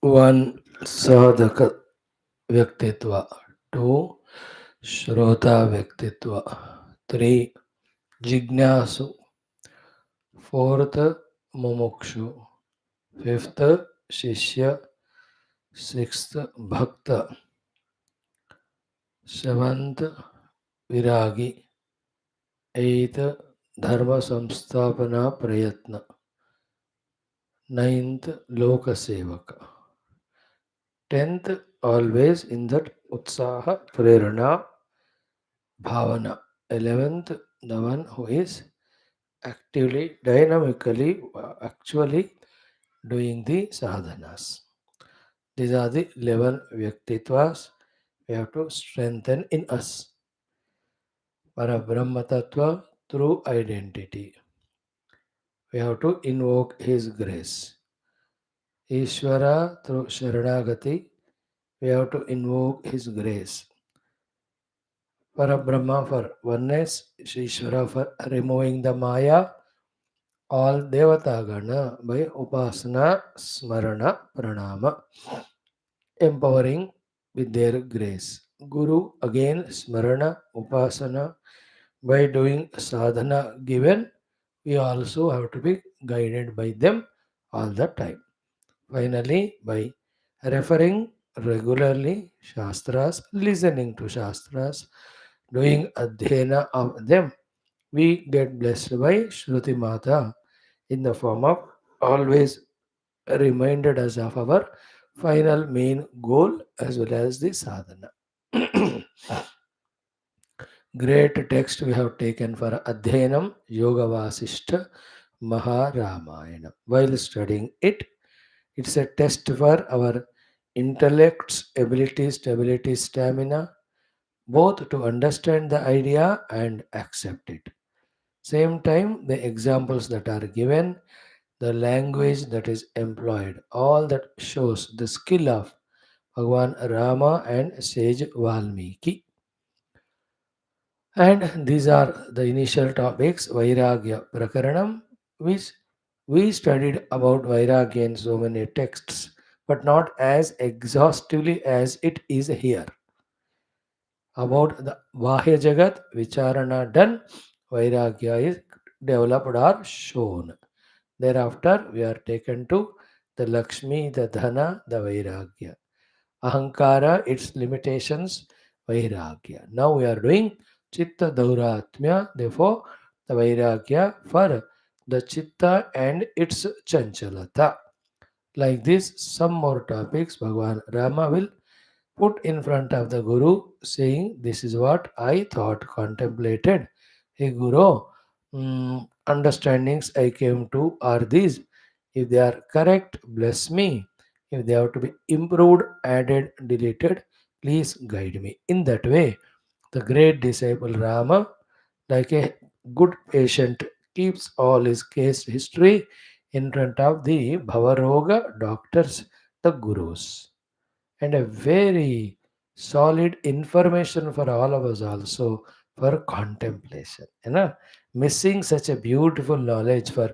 One sadhaka vyaktitva. Two shrota vyaktitva. Three jignasu. Fourth mumukshu. Fifth shishya. Sixth bhakta. Seventh viragi. Eighth dharma samstapana prayatna. Ninth lokasevaka. Tenth always in that utsaha prerana bhavana. 11th the one who is actively, dynamically, actually doing the sadhanas. These are the 11 vyaktitvas we have to strengthen in us. Parabrahma Tattva through identity. We have to invoke His grace. Ishvara through Sharanagati. We have to invoke His grace. Parabrahma for oneness, Ishvara for removing the Maya, all Devatagana by Upasana, Smarana, Pranama, empowering with their grace. Guru again, Smarana, Upasana, by doing sadhana given, we also have to be guided by them all the time. Finally, by referring regularly Shastras, listening to Shastras, doing adhyana of them, we get blessed by Shruti Mata in the form of always reminded us of our final main goal as well as the sadhana. Great text we have taken for Adhyanam Yoga Vaashishtha Maha Ramayanam. While studying it, it's a test for our intellect's ability, stability, stamina, both to understand the idea and accept it. Same time, the examples that are given, the language that is employed, all that shows the skill of Bhagwan Rama and sage Valmiki. And these are the initial topics Vairagya Prakaranam, which we studied about Vairagya in so many texts, but not as exhaustively as it is here. About the Vahya Jagat, Vicharana done, Vairagya is developed or shown. Thereafter, we are taken to the Lakshmi, the Dhana, the Vairagya. Ahankara, its limitations, Vairagya. Now we are doing Chitta Dauratmya, therefore the Vairagya for the Chitta and its Chanchalata. Like this, some more topics Bhagavan Rama will put in front of the Guru, saying, "This is what I thought, contemplated. Hey Guru, understandings I came to are these. If they are correct, bless me. If they have to be improved, added, deleted, please guide me." In that way, the great disciple Rama, like a good patient, keeps all his case history in front of the Bhavaroga doctors, the Gurus, and a very solid information for all of us also for contemplation. You know, missing such a beautiful knowledge for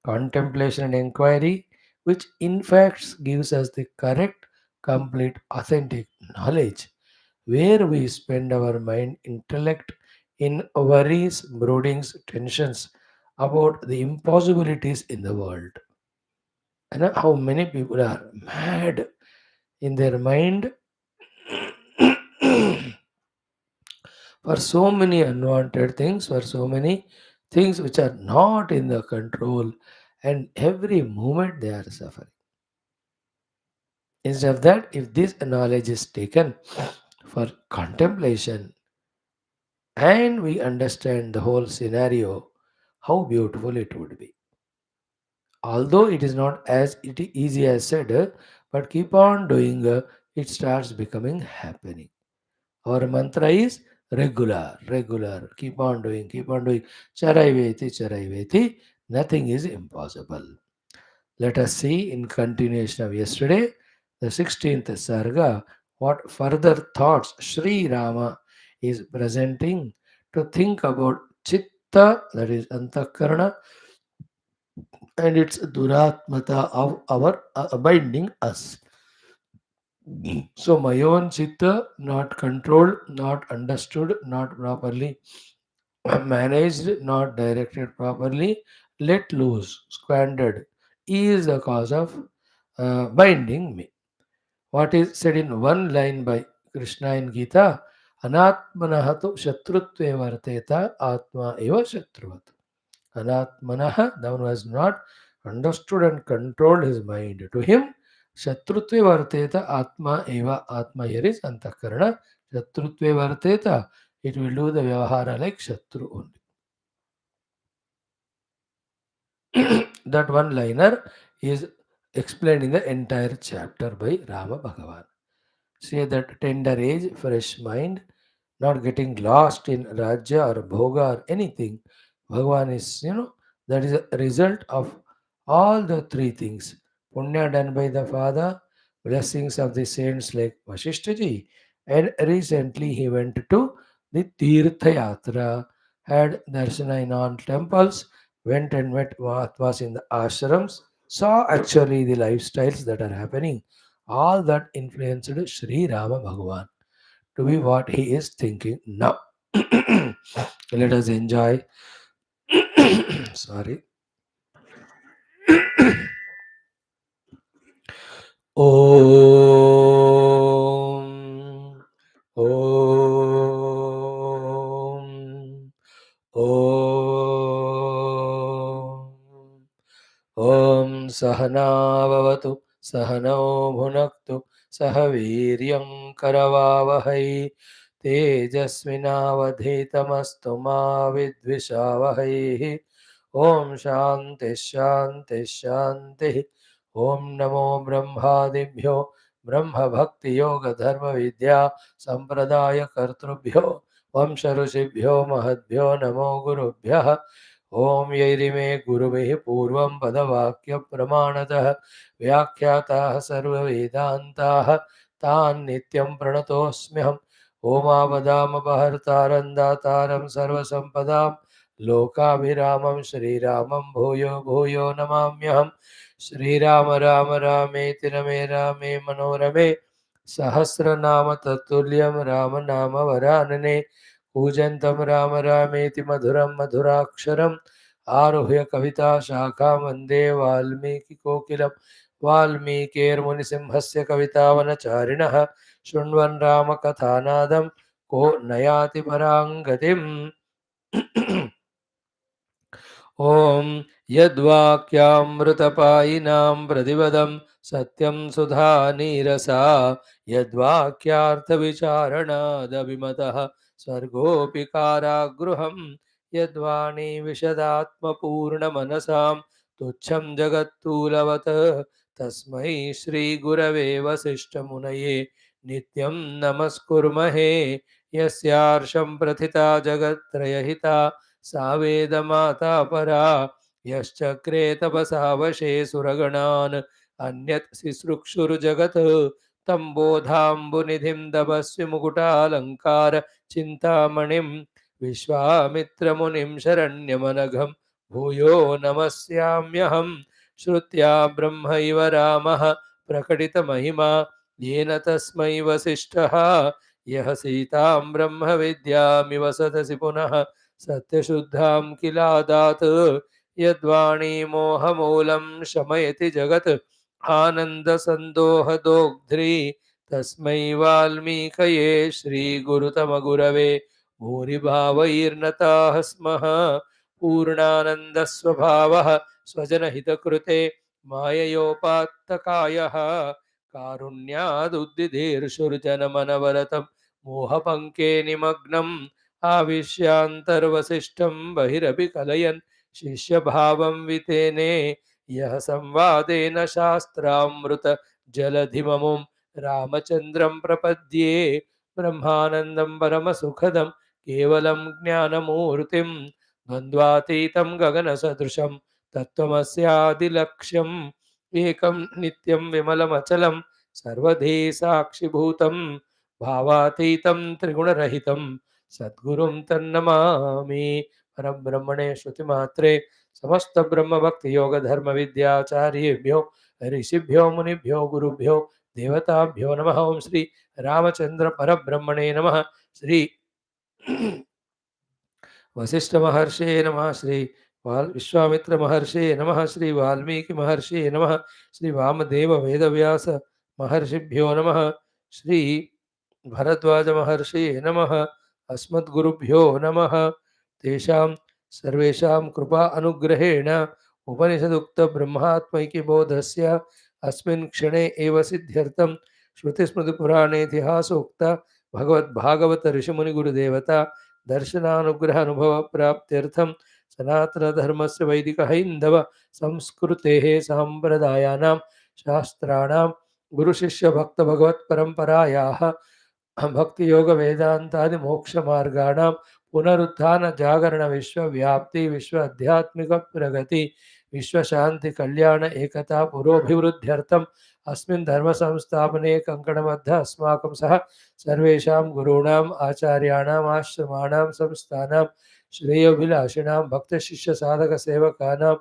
contemplation and inquiry, which in fact gives us the correct, complete, authentic knowledge, where we spend our mind, intellect in worries, broodings, tensions about the impossibilities in the world. And how many people are mad in their mind for so many unwanted things, for so many things which are not in the control, and every moment they are suffering. Instead of that, if this knowledge is taken for contemplation and we understand the whole scenario, how beautiful it would be. Although it is not as easy as said, but keep on doing, it starts becoming happening. Our mantra is regular, regular. Keep on doing, keep on doing. Charaiveti, charaiveti. Nothing is impossible. Let us see in continuation of yesterday, the 16th Sarga, what further thoughts Sri Rama is presenting to think about Chitta, that is Antakarana, and its Duratmata of our abiding us. So my own chitta, not controlled, not understood, not properly managed, not directed properly, let loose, squandered, is the cause of binding me. What is said in one line by Krishna in Gita, Anatmanahatu shatrutve varteta atma eva shatruvat. Anatmanaha, the one who has not understood and controlled his mind. To him, Shatrutve Varteta Atma Eva Atma here is Antakarana. Shatrutve Varteta, it will do the Vyavahara like Shatru only. That one liner is explained in the entire chapter by Rama Bhagavan. Say that tender age, fresh mind, not getting lost in Rajya or Bhoga or anything. Bhagavan is, that is a result of all the three things. Punya done by the Father, blessings of the saints like Vaashishtha, and recently he went to the Tirtha Yatra, had darshana in all temples, went and met Mahatmas in the ashrams, saw actually the lifestyles that are happening. All that influenced Sri Rama Bhagavan to be what he is thinking now. Let us enjoy. Sorry. Om. Om. Om. ॐ सहनाववतु सहनौ भुनक्तु सह वीर्यं करवावहै तेजस्विनावधीतमस्तु मा विद्विषावहैः ॐ शान्तिः शान्तिः शान्तिः ॐ नमो ब्रह्मादिभ्यो ब्रह्मभक्तियोगधर्मविद्या सम्प्रदायकर्तृभ्यो वंशऋषिभ्यो महद्भ्यो नमो गुरुभ्यः ॐ यैरिमे गुरुभिः पूर्वं पदवाक्यप्रमाणतः व्याख्याताः सर्ववेदान्ताः तान् नित्यं प्रणतोऽस्म्यहम् ओमावदामपहर्तारं दातारं सर्वसम्पदां लोकाभिरामं श्रीरामं भूयो भूयो नमाम्यहम् श्रीराम राम रामेति रमे रामे मनोरमे सहस्रनाम तत्तुल्यं राम नाम वरानने कूजन्तं राम रामेति मधुरं मधुराक्षरम् आरुह्य कविता शाखा वन्दे वाल्मीकिकोकिलं वाल्मीकिर्मुनिसिंहस्य कवितावनचारिणः शृण्वन् रामकथानादं को नयाति पराङ्गतिम् ॐ यद्वाक्यामृतपायिनां प्रतिपदं सत्यं सुधानीरसा यद्वाक्यार्थविचारणादभिमतः सर्गोऽपि कारागृहं यद्वाणी विशदात्मपूर्णमनसां तुच्छं जगत्तूलवत् तस्मै श्रीगुरवे वसिष्ठमुनये नित्यं नमस्कुर्महे यस्यार्षं प्रथिता जगत्त्रयहिता सा वेदमाता परा यश्चक्रे तपसा वशे सुरगणान् अन्यत् सिसृक्षुर्जगत् तं बोधाम्बुनिधिं दमस्वि मुकुटालङ्कार चिन्तामणिं विश्वामित्रमुनिं शरण्यमनघं भूयो नमस्याम्यहं श्रुत्या ब्रह्मैव रामः प्रकटितमहिमा येन तस्मै वसिष्ठः यः सीतां ब्रह्मविद्यामिव सदसि पुनः सत्यशुद्धां किलादात् यद्वाणी मोहमूलं शमयति जगत् आनन्दसन्दोहदोग्ध्री तस्मै वाल्मीकये श्रीगुरुतमगुरवे भूरिभावैर्नताः स्मः पूर्णानन्दस्वभावः स्वजनहितकृते माययोपात्तकायः कारुण्यादुद्दिधीर्षुर्जनमनवरतं मोहपङ्के निमग्नम् आविश्यान्तर्वसिष्ठं बहिरपि कलयन् शिष्यभावं वितेने यः संवादेन शास्त्रामृत जलधिममुं रामचन्द्रं प्रपद्ये ब्रह्मानन्दं परमसुखदं केवलं ज्ञानमूर्तिं द्वन्द्वातीतं गगनसदृशं तत्त्वमस्यादिलक्ष्यम् एकं नित्यं विमलमचलं सर्वधी साक्षिभूतं भावातीतं त्रिगुणरहितं सद्गुरुं तन्नमामि परब्रह्मणे श्रुतिमात्रे समस्त ब्रह्म भक्ति योग धर्म विद्याचार्येभ्यो ऋषिभ्यो मुनिभ्यो गुरुभ्यो देवताभ्यो नमः। ओम श्री रामचंद्र परब्रह्मणे नमः। श्री वशिष्ठ महर्षे नमः। श्री विश्वामित्र महर्षे नमः। श्री वाल्मीकि महर्षे नमः। श्री वामदेव वेदव्यास महर्षिभ्यो नमः। श्री भरद्वाज महर्षे नमः। अस्मद्गुरुभ्यो नमः। तेषां सर्वेषां कृपा अनुग्रहेण उपनिषदुक्त ब्रह्मात्मैक्यबोधस्य अस्मिन् क्षणे एव सिद्ध्यर्थं श्रुतिस्मृतिपुराणेतिहासोक्त भगवद्भागवत ऋषिमुनिगुरुदेवता दर्शनानुग्रह अनुभव प्राप्त्यर्थं सनातनधर्मस्य वैदिकहैन्दव संस्कृतेः साम्प्रदायानां शास्त्राणां गुरुशिष्यभक्तभगवत्परम्परायाः भक्तियोग वेदांतादि मोक्ष मार्गाणां पुनरुत्थान जागरण विश्व व्याप्ति विश्व आध्यात्मिक प्रगति विश्व शांति कल्याण एकता पुरोभिवृद्ध्यर्थम अस्मिन् धर्म संस्थापने कंकणबद्ध अस्माकं सह सर्वेषां गुरूणाम् आचार्याणाम् आश्रमाणां संस्थानां श्रेयोभिलाषिणां भक्त शिष्य साधक सेवकानां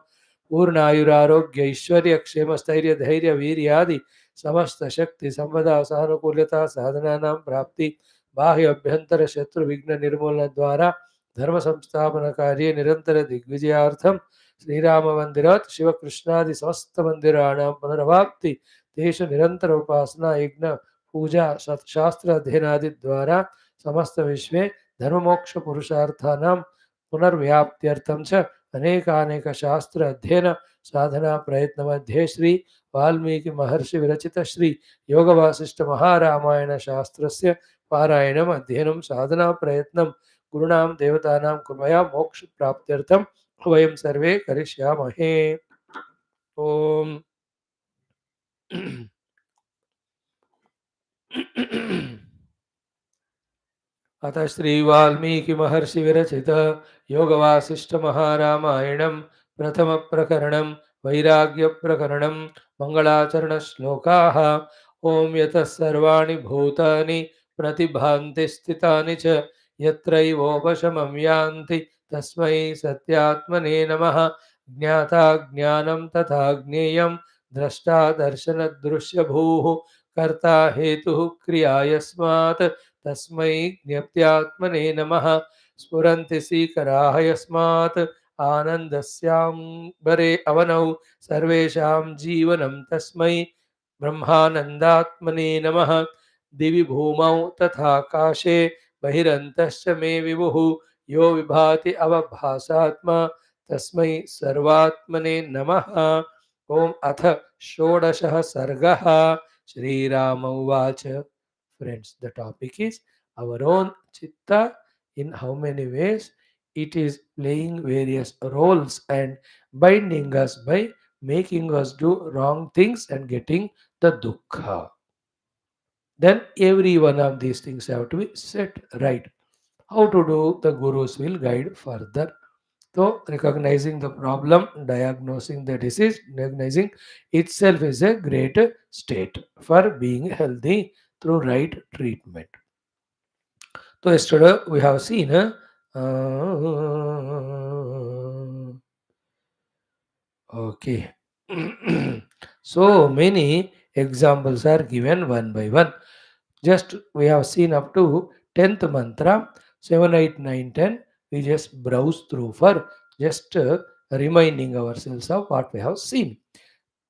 पूर्णायुरारोग्य ऐश्वर्य क्षेम स्थैर्य धैर्य वीर्यादि समस्त शक्ति संपदा सानुकूल्यता साधना प्राप्ति बाह्य अभ्यंतर शत्रु विघ्न निर्मूलन द्वारा धर्म संस्थापन कार्य निरंतर दिग्विजयार्थम श्रीराम मंदिरात् शिवकृष्णादि समस्त मंदिराणां पुनरवाप्ति तेषु निरंतर उपासना यज्ञ पूजा शास्त्र अध्ययनादि द्वारा समस्त विश्वे धर्ममोक्ष पुरुषार्थानां पुनर्व्याप्त्यर्थं च अनेकानेक शास्त्र अध्ययन साधना प्रयत्न मध्ये श्री वाल्मीकि महर्षि विरचित श्री योग वासिष्ठ महारामायण शास्त्रस्य पारायणम् अध्ययनं साधना प्रयत्नं गुरुणां देवतानां कृपया मोक्ष प्राप्त्यर्थं वयं सर्वे करिष्यामहे। ओम अतः श्री वाल्मीकि महर्षि विरचित योग वासिष्ठ महारामायणं प्रथम प्रकरणं वैराग्य प्रकरणं मंगलाचरण श्लोकाः। ओम यतः सर्वाणि भूतानि प्रतिभान्ति स्थितानि च यत्रैवोपशमं यान्ति तस्मै सत्यात्मने नमः। ज्ञाता ज्ञानं तथा ज्ञेयं द्रष्टा दर्शन दृश्य भूः कर्ता हेतुः क्रिया यस्मात् तस्मै ज्ञप्त्यात्मने नमः। स्फुरन्ति सीकराः यस्मात् आनन्दस्याम्बरे अवनौ सर्वेषां जीवनं तस्मै ब्रह्मानन्दात्मने नमः। दिवि भूमौ तथाकाशे बहिरन्तश्च मे विभुः यो विभाति अवभासात्मा तस्मै सर्वात्मने नमः। ओम अथ षोडशः सर्गः। श्रीराम उवाच। Friends, the topic is our own chitta, in how many ways it is playing various roles and binding us by making us do wrong things and getting the dukkha. Then every one of these things have to be set right. How to do, the gurus will guide further. So, recognizing the problem, diagnosing the disease, recognizing itself is a great state for being healthy through right treatment. So yesterday we have seen okay. So many examples are given one by one. Just we have seen up to 10th mantra, 7, 8, 9, 10. We just browse through for just reminding ourselves of what we have seen.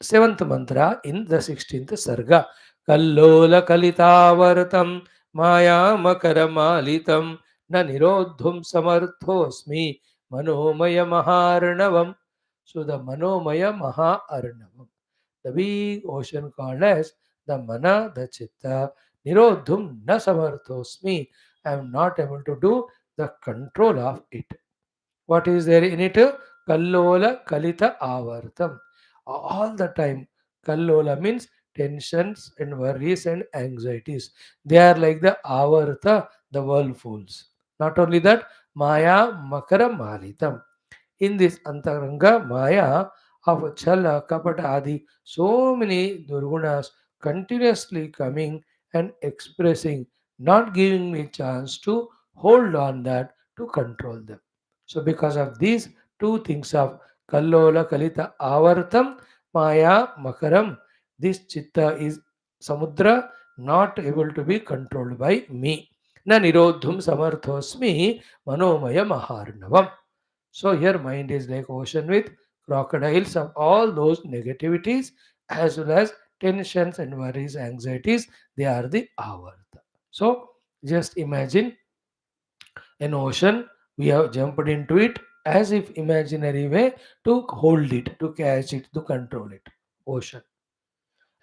Seventh mantra in the 16th sarga. Kallola kalitavartam maya makaramalitam na nirodhum samarthosmi manomaya maharnavam. So the manomaya maharnavam, the big ocean called as the mana, the chitta, nirodhum na samarthosmi. I am not able to do the control of it. What is there in it? Kallola Kalita Avartam. All the time. Kallola means tensions and worries and anxieties. They are like the Avarta, the whirlpools. Not only that, Maya Makara Malitam. In this Antaranga Maya of Chala, Kapata Adi, so many Durgunas continuously coming and expressing, not giving me chance to hold on that to control them. So because of these two things of Kallola Kalita Avartam Maya Makaram, this chitta is Samudra not able to be controlled by me. Na nirodhum samarthosmi manomaya maharnavam. So here mind is like ocean with crocodiles of all those negativities as well as tensions and worries, anxieties. They are the avarta. So just imagine an ocean. We have jumped into it as if imaginary way to hold it, to catch it, to control it. Ocean.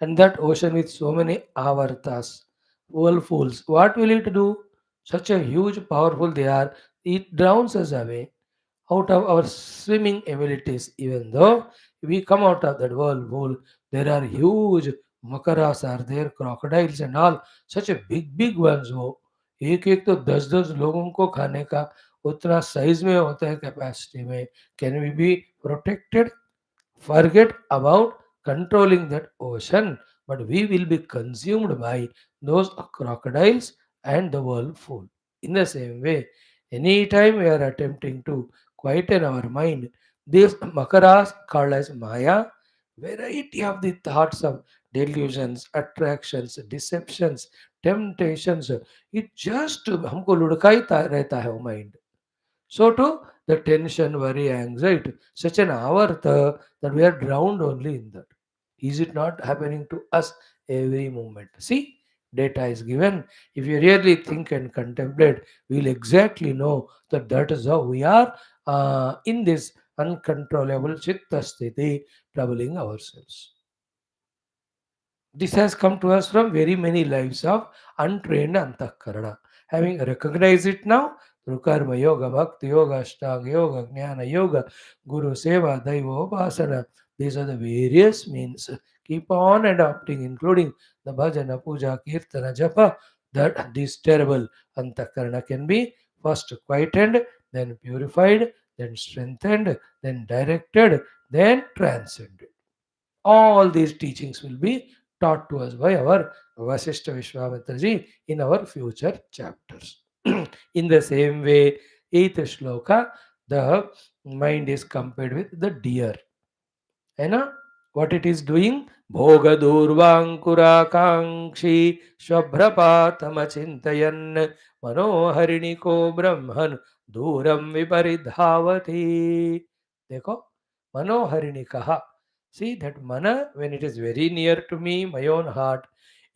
And that ocean with so many avartas, whirlpools, what will it do? Such a huge, powerful they are, it drowns us away out of our swimming abilities. Even though we come out of that whirlpool, there are huge makaras are there, crocodiles and all, such a big ones वो एक तो 10 लोगों को खाने का उतना size में होता है कैपेसिटी में. Can we be protected? Forget about controlling that ocean, but we will be consumed by those crocodiles and the whirlpool. In the same way, anytime we are attempting to quieten our mind, these makaras called as Maya, variety of the thoughts of delusions, attractions, deceptions, temptations, it just हमको लुढ़काता रहता है वो mind. So too, the tension, worry, anxiety, such an avarta that we are drowned only in that. Is it not happening to us every moment? See, data is given. If you really think and contemplate, we will exactly know that that is how we are in this uncontrollable chitta sthiti, troubling ourselves. This has come to us from very many lives of untrained antakarana. Having recognized it now through karma yoga, bhakti yoga, ashtanga yoga, jnana yoga, guru seva, daiva upasana, these are the various means. Keep on adopting, including the bhajana, puja, kirtana, japa, that this terrible antakarana can be first quietened, then purified, then strengthened, then directed, then transcended. All these teachings will be taught to us by our Vasishtha Vishwamitra ji in our future chapters. In the same way, eighth shloka, the mind is compared with the deer. है ना? What it is doing? भोग दूर्वांकुराकांक्षी शुभ्रपातमचिन्तयन् मनोहरिणिको ब्रह्मन् दूरं विपरिधावति. देखो, मनोहरिणिकः. See that mana, when it is very near to me, my own heart,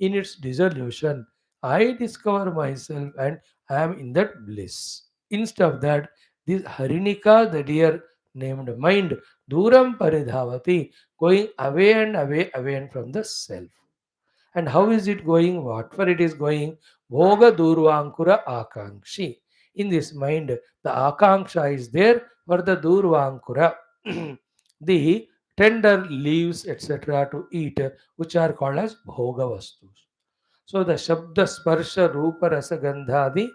in its dissolution, I discover myself and I am in that bliss. Instead of that, this Harinika, the dear named mind, Duram Paridhavati, going away and away and from the self. And how is it going? Whatever it is going, Bhoga Durvankura Akankshi. In this mind, the Akanksha is there for the Durvankura, the tender leaves, etc., to eat, which are called as Bhoga Vastus. So the Shabda Sparsha Rupa Rasa Gandhadi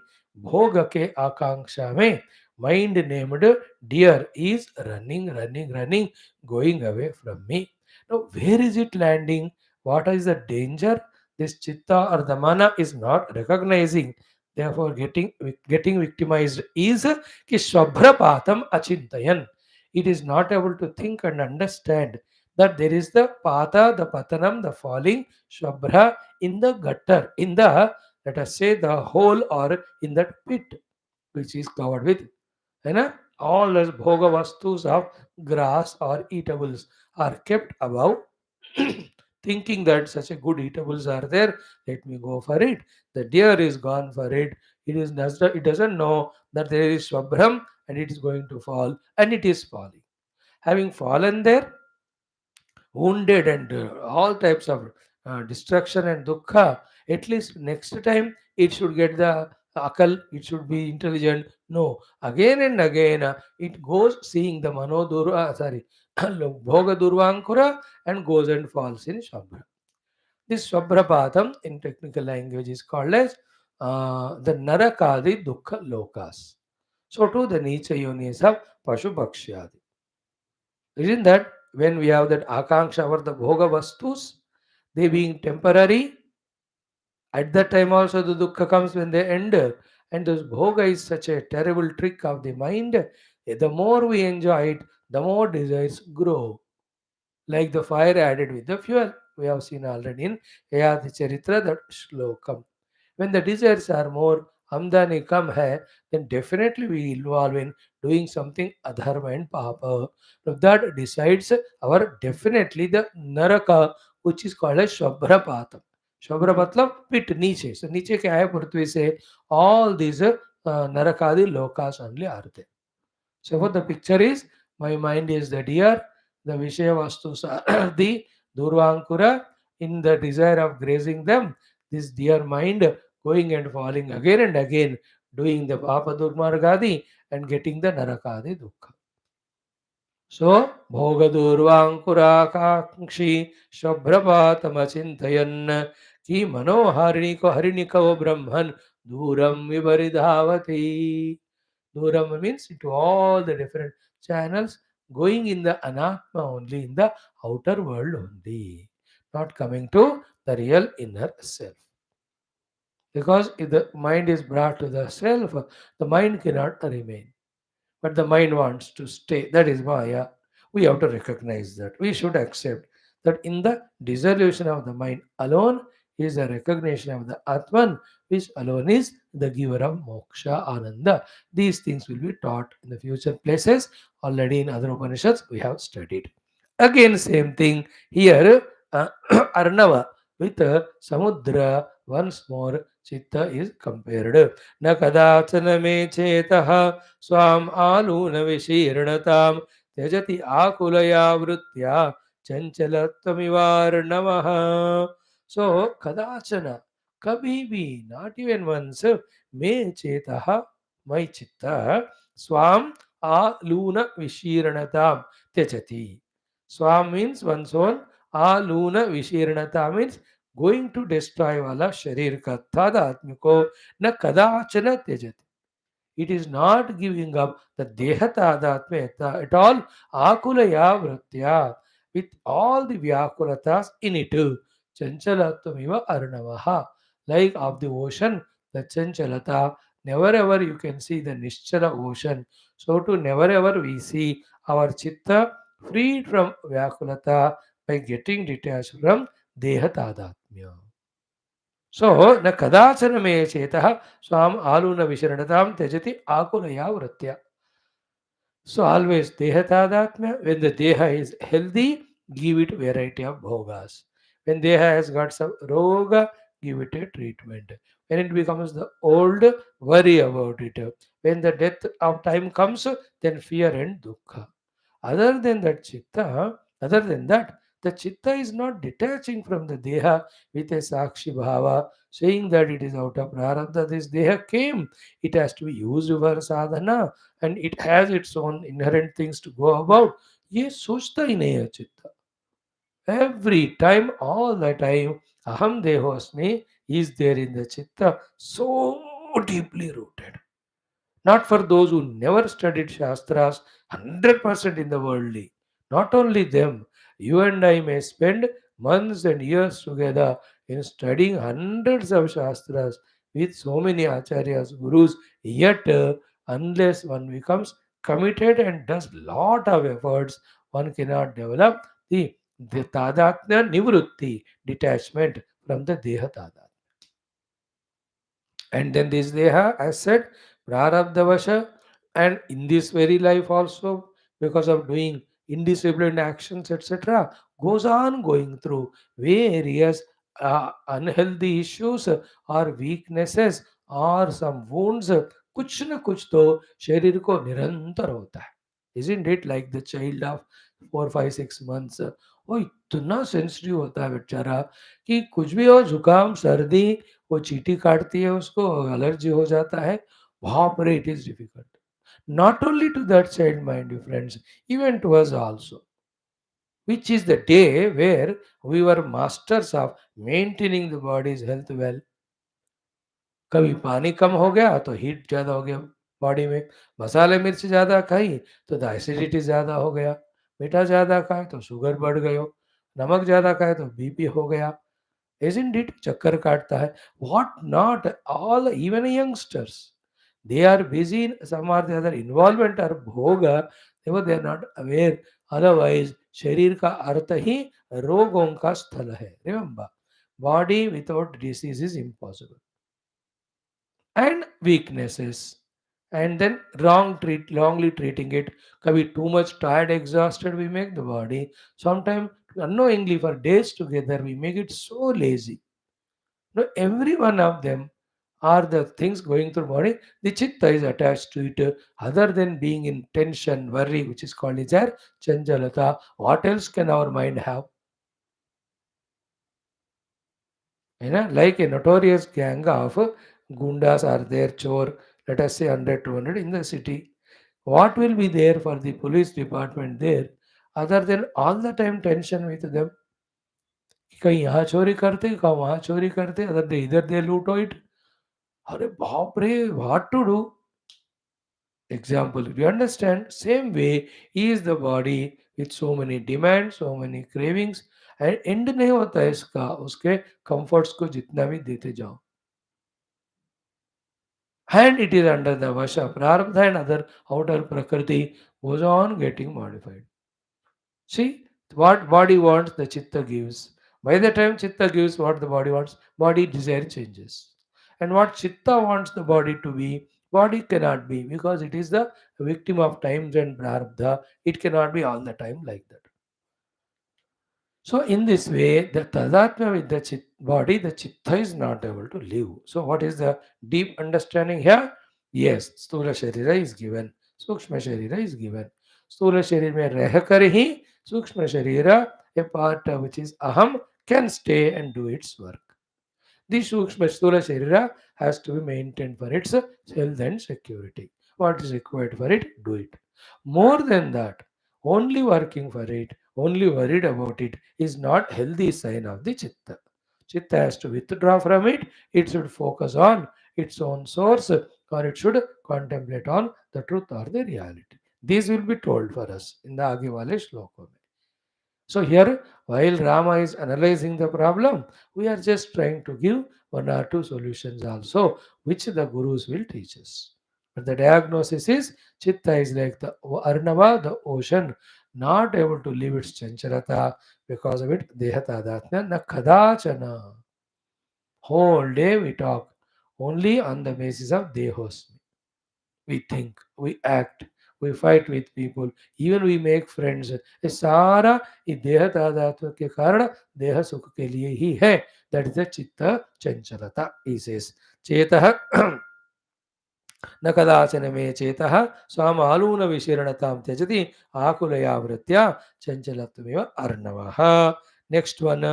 Bhoga ke Akanksha mein mind named deer is running, going away from me. Now, where is it landing? What is the danger? This chitta or the mana is not recognizing. Therefore, getting victimized is ki swabhrapatam achintayan. It is not able to think and understand that there is the pata, the patanam, the falling, swabhra in the gutter, in the, let us say, the hole or in that pit which is covered with, है ना, all the bhoga vastus of grass or eatables are kept above. Thinking that such a good eatables are there, let me go for it. The deer is gone for it. It doesn't know that there is swabhram and it is going to fall, and it is falling. Having fallen there, wounded and all types of destruction and dukkha, at least next time it should get the akal, it should be intelligent. No, again and again it goes seeing the manodurva, sorry, bhoga durvankura, and goes and falls in Shambhra. This Shwabhrapatam in technical language is called as the Narakadi Dukkha Lokas. So too the Nicha yonis of Pashu Bhakshyadi. Isn't that when we have that Akanksha or the Bhoga Vastus, they being temporary, at that time also the Dukkha comes when they end. And this Bhoga is such a terrible trick of the mind. The more we enjoy it, the more desires grow, like the fire added with the fuel. We have seen already in Yadi Charitra, that shlokam. When the desires are more amdani kam hai, then definitely we involve in doing something adharma and papa. So that decides our definitely the naraka, which is called as Shobhrapatam. Shobhra matlab pit, niche. So niche kya hai Prithvi se? All these narakadi lokas only are there. So what the picture is, my mind is the deer, the Vishaya Vastus are the Durvankura, in the desire of grazing them, this deer mind going and falling again and again, doing the Papa Durmargadi and getting the Narakadi Dukkha. So, Bhogadurvankurakanksi Shabhrapatamacintayan ki Manohariniko Brahman Duram Vibaridhavati. Durama means into all the different channels, going in the anatma only, in the outer world only, not coming to the real inner self. Because if the mind is brought to the self, the mind cannot remain. But the mind wants to stay. That is Maya. We have to recognize that. We should accept that in the dissolution of the mind alone is the recognition of the Atman, which alone is the giver of moksha, ananda. These things will be taught in the future places. Already in other Upanishads we have studied. Again, same thing here, Arnava with Samudra. Once more, Chitta is compared. Na kadachana me chetaha swam aluna त्यजति आकुलया वृत्त्या चंचलत्वमिवार्णवः. So kadachana, kabhi bhi, not even once, me chetaha, my chitta, swam aluna vishiranatam tyajati. Swam means one's own, aluna vishiranatam means going to destroy wala sharir ka tadatmiko na kadachana tyajati. It is not giving up the dehatadhatmeta at all. Akulaya vritya, with all the vyakulatas in it. Chanchalatamiva arnavaha. Like of the ocean, the chanchalata, never ever you can see the nischala ocean. So to never ever we see our chitta freed from vyakulata by getting detached from dehatadhatmya. So, na kadachana me chetah swam aluna visharanatam tejati akulaya vritya. So, always dehatadhatmya, when the deha is healthy, give it variety of bhogas. When deha has got some roga, give it a treatment. When it becomes the old, worry about it. When the death of time comes, then fear and dukkha. Other than that, chitta, other than that, the chitta is not detaching from the deha with a sakshi bhava, saying that it is out of prarabdha. This deha came, it has to be used for sadhana, and it has its own inherent things to go about. ये सोचता ही नहीं है चित्त. Every time, all the time, aham dehosmi is there in the chitta, so deeply rooted. Not for those who never studied Shastras, 100% in the worldly. Not only them, you and I may spend months and years together in studying hundreds of Shastras with so many Acharyas, Gurus, yet unless one becomes committed and does lot of efforts, one cannot develop the Tadatnya Nivrutti, detachment from the Deha Tadat. And then this deha, as said, prarabdhavasha, and in this very life also, because of doing indisciplined actions, etc., goes on going through various unhealthy issues or weaknesses or some wounds. कुछ न कुछ तो शरीर को निरंतर होता है. Isn't it like the child of 4, 5, 6 months? वो इतना सेंसिटिव होता है बेचारा कि कुछ भी हो, जुकाम सर्दी, वो चींटी काटती है, उसको एलर्जी हो जाता है. बाप रे, it is difficult. Not only to that child, mind you friends, even to us also, which is the day where we were masters of maintaining the body's health well. कभी पानी कम हो गया तो हीट ज़्यादा हो गया बॉडी में, मसाले मिर्च ज़्यादा खाई तो एसिडिटी ज़्यादा हो गया, मीठा ज़्यादा खाए तो शुगर बढ़ गयो, नमक ज़्यादा खाए तो बीपी हो गया. Isn't it? Chakkar katta hai. What not? All, even youngsters, they are busy in some or the other involvement or bhoga. They are not aware Otherwise, शरीर का अर्थ ही रोगों का स्थल है. Remember, body without disease is impossible. And weaknesses. And then wrongly treating it. Kabhi too much tired, exhausted, we make the body. Sometimes unknowingly for days together, we make it so lazy. No, every one of them are the things going through body. The chitta is attached to it. Other than being in tension, worry, which is called as our chanjalata, what else can our mind have? Like a notorious gang of gundas are there, chore, let us say 100, 200 in the city. What will be there for the police department there other than all the time tension with them? कि कहीं यहाँ चोरी करते, कहीं वहाँ चोरी करते, other they इधर दे लूटो इट. अरे बाप रे, what to do? Example, if you understand, same way is the body with so many demands, so many cravings, and end नहीं होता है इसका, उसके comforts को जितना भी देते जाओ. And it is under the vasha, prarabdha and other outer prakriti goes on getting modified. See, what body wants, the chitta gives. By the time chitta gives what the body wants, body desire changes. And what chitta wants the body to be, body cannot be because it is the victim of times and prarabdha. It cannot be all the time like that. So in this way, the tadatma with the body, the chitta is not able to live. So what is the deep understanding here? Yes, स्थूल शरीर is given, सूक्ष्म शरीर is given. स्थूल शरीर में रहकर ही सूक्ष्म शरीर, a part which is aham, can stay and do its work. The Sukshma Sthula Sharira has to be maintained for its health and security. What is required for it, do it. More than that, only working for it, only worried about it is not healthy sign of the Chitta. Chitta has to withdraw from it, it should focus on its own source or it should contemplate on the truth or the reality. These will be told for us in the आगे वाले श्लोकों में. So here, while Rama is analyzing the problem, we are just trying to give one or two solutions also, which the gurus will teach us. But the diagnosis is Chitta is like the Arnava, the ocean, not able to leave its chanchalata because of it, Dehatadatna na kadachana. Whole day we talk only on the basis of Dehos. We think, we act, we fight with people, even we make friends. ये सारा ये देह तादात्म्य के कारण देह सुख के लिए ही है. That is the चित्त चंचलता. He says, चेतः न कदाचन मे चेतः स्वामालून विशीर्णतां त्यजति आकुलया वृत्त्या चंचलत्वमेव अर्णवः. Next one,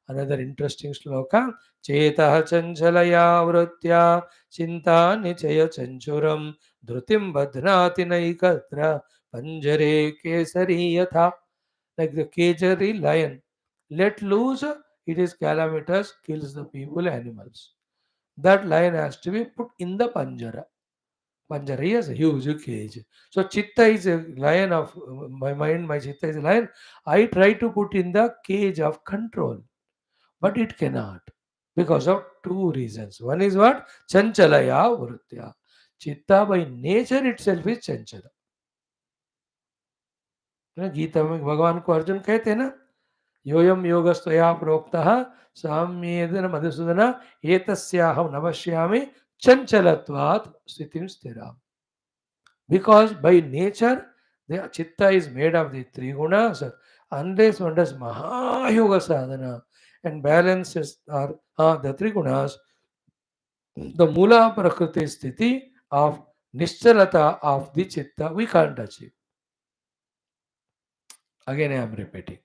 another interesting shloka. चेतः चंचलया वृत्त्या चिंता निचय चंचुरम धृतिं बध्नाति नैकत्र पंजरे केसरी यथा. Like the cagey lion, let loose, it is calamitous, kills the people, animals. That lion has to be put in the panjara. Panjara is a huge cage. So chitta is a lion of my mind, my chitta is a lion. I try to put in the cage of control, but it cannot because of two reasons. One is what? Chanchalaya vruttya. Chitta by nature itself is chanchala. Gita में भगवान को अर्जुन कहते हैं ना, योयम योगस्तया प्रोक्तः साम्येन मधुसूदन एतस्याहं नवश्यामि चंचलत्वात् स्थितिं स्थिराम्. Because by nature the chitta is made of the three gunas. Unless one does Maha Yoga sadhana and balances are the three gunas, the Mula Prakriti sthiti of Nischalata of the chitta we can't achieve. Again I am repeating.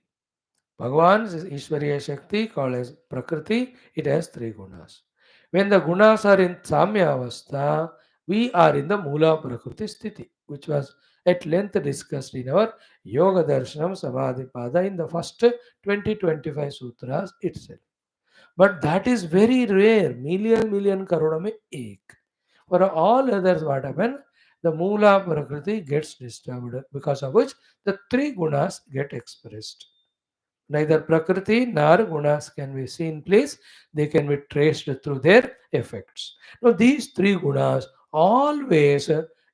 Bhagavan's is Ishwariya Shakti called as Prakriti, it has three gunas. When the gunas are in Samya Avastha, we are in the Mula Prakriti Sthiti, which was at length discussed in our Yoga Darshanam Samadhipada in the first 20-25 sutras itself. But that is very rare, million crore mein ek. For all others, what happen? The Mula Prakriti gets disturbed because of which the three gunas get expressed. Neither Prakriti nor Gunas can be seen in place, they can be traced through their effects. Now, these three Gunas always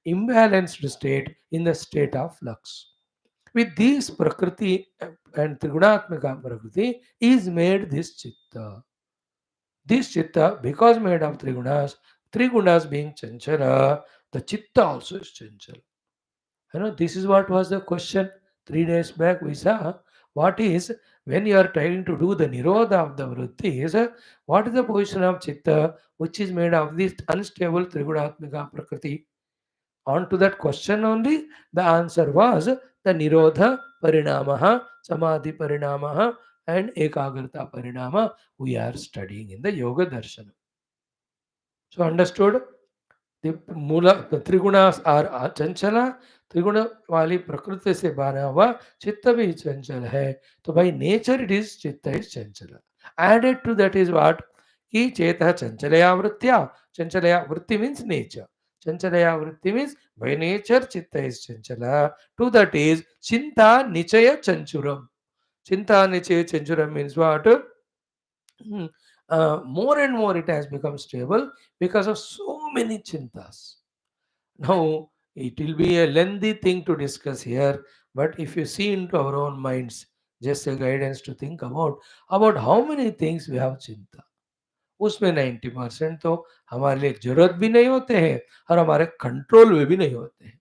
imbalanced state in the state of flux. With this Prakriti and Trigunatmika Prakriti is made this Chitta. This Chitta, because made of three gunas being Chanchala, the Chitta also is Chanchala. This is what was the question 3 days back. We saw what is when you are trying to do the Nirodha of the Vrittis, what is the position of Chitta, which is made of this unstable Trigunatmika Prakriti. On to that question only, the answer was the Nirodha Parinamaha, Samadhi Parinamaha, and Ekagrata Parinama we are studying in the Yoga Darshana. So, understood? The त्रिगुणास are चंचला त्रिगुण वाली प्रकृति से बना हुआ चित्त भी चंचल है तो भाई नेचर इट इज चित्त इज चंचल added to that is what कि चेत चंचलया वृत्त्या चंचलया वृत्ति मीन्स नेचर चंचलया वृत्ति means by nature chitta is chanchala to that is chinta nichaya chanchuram chinta nichaya chanchuram means what. More and more it has become stable because of so many chintas. Now, it will be a lengthy thing to discuss here, but if you see into our own minds, just a guidance to think about how many things we have चिंता. उसमें 90% तो हमारे लिए जरूरत भी नहीं होते हैं और हमारे कंट्रोल में भी नहीं होते हैं.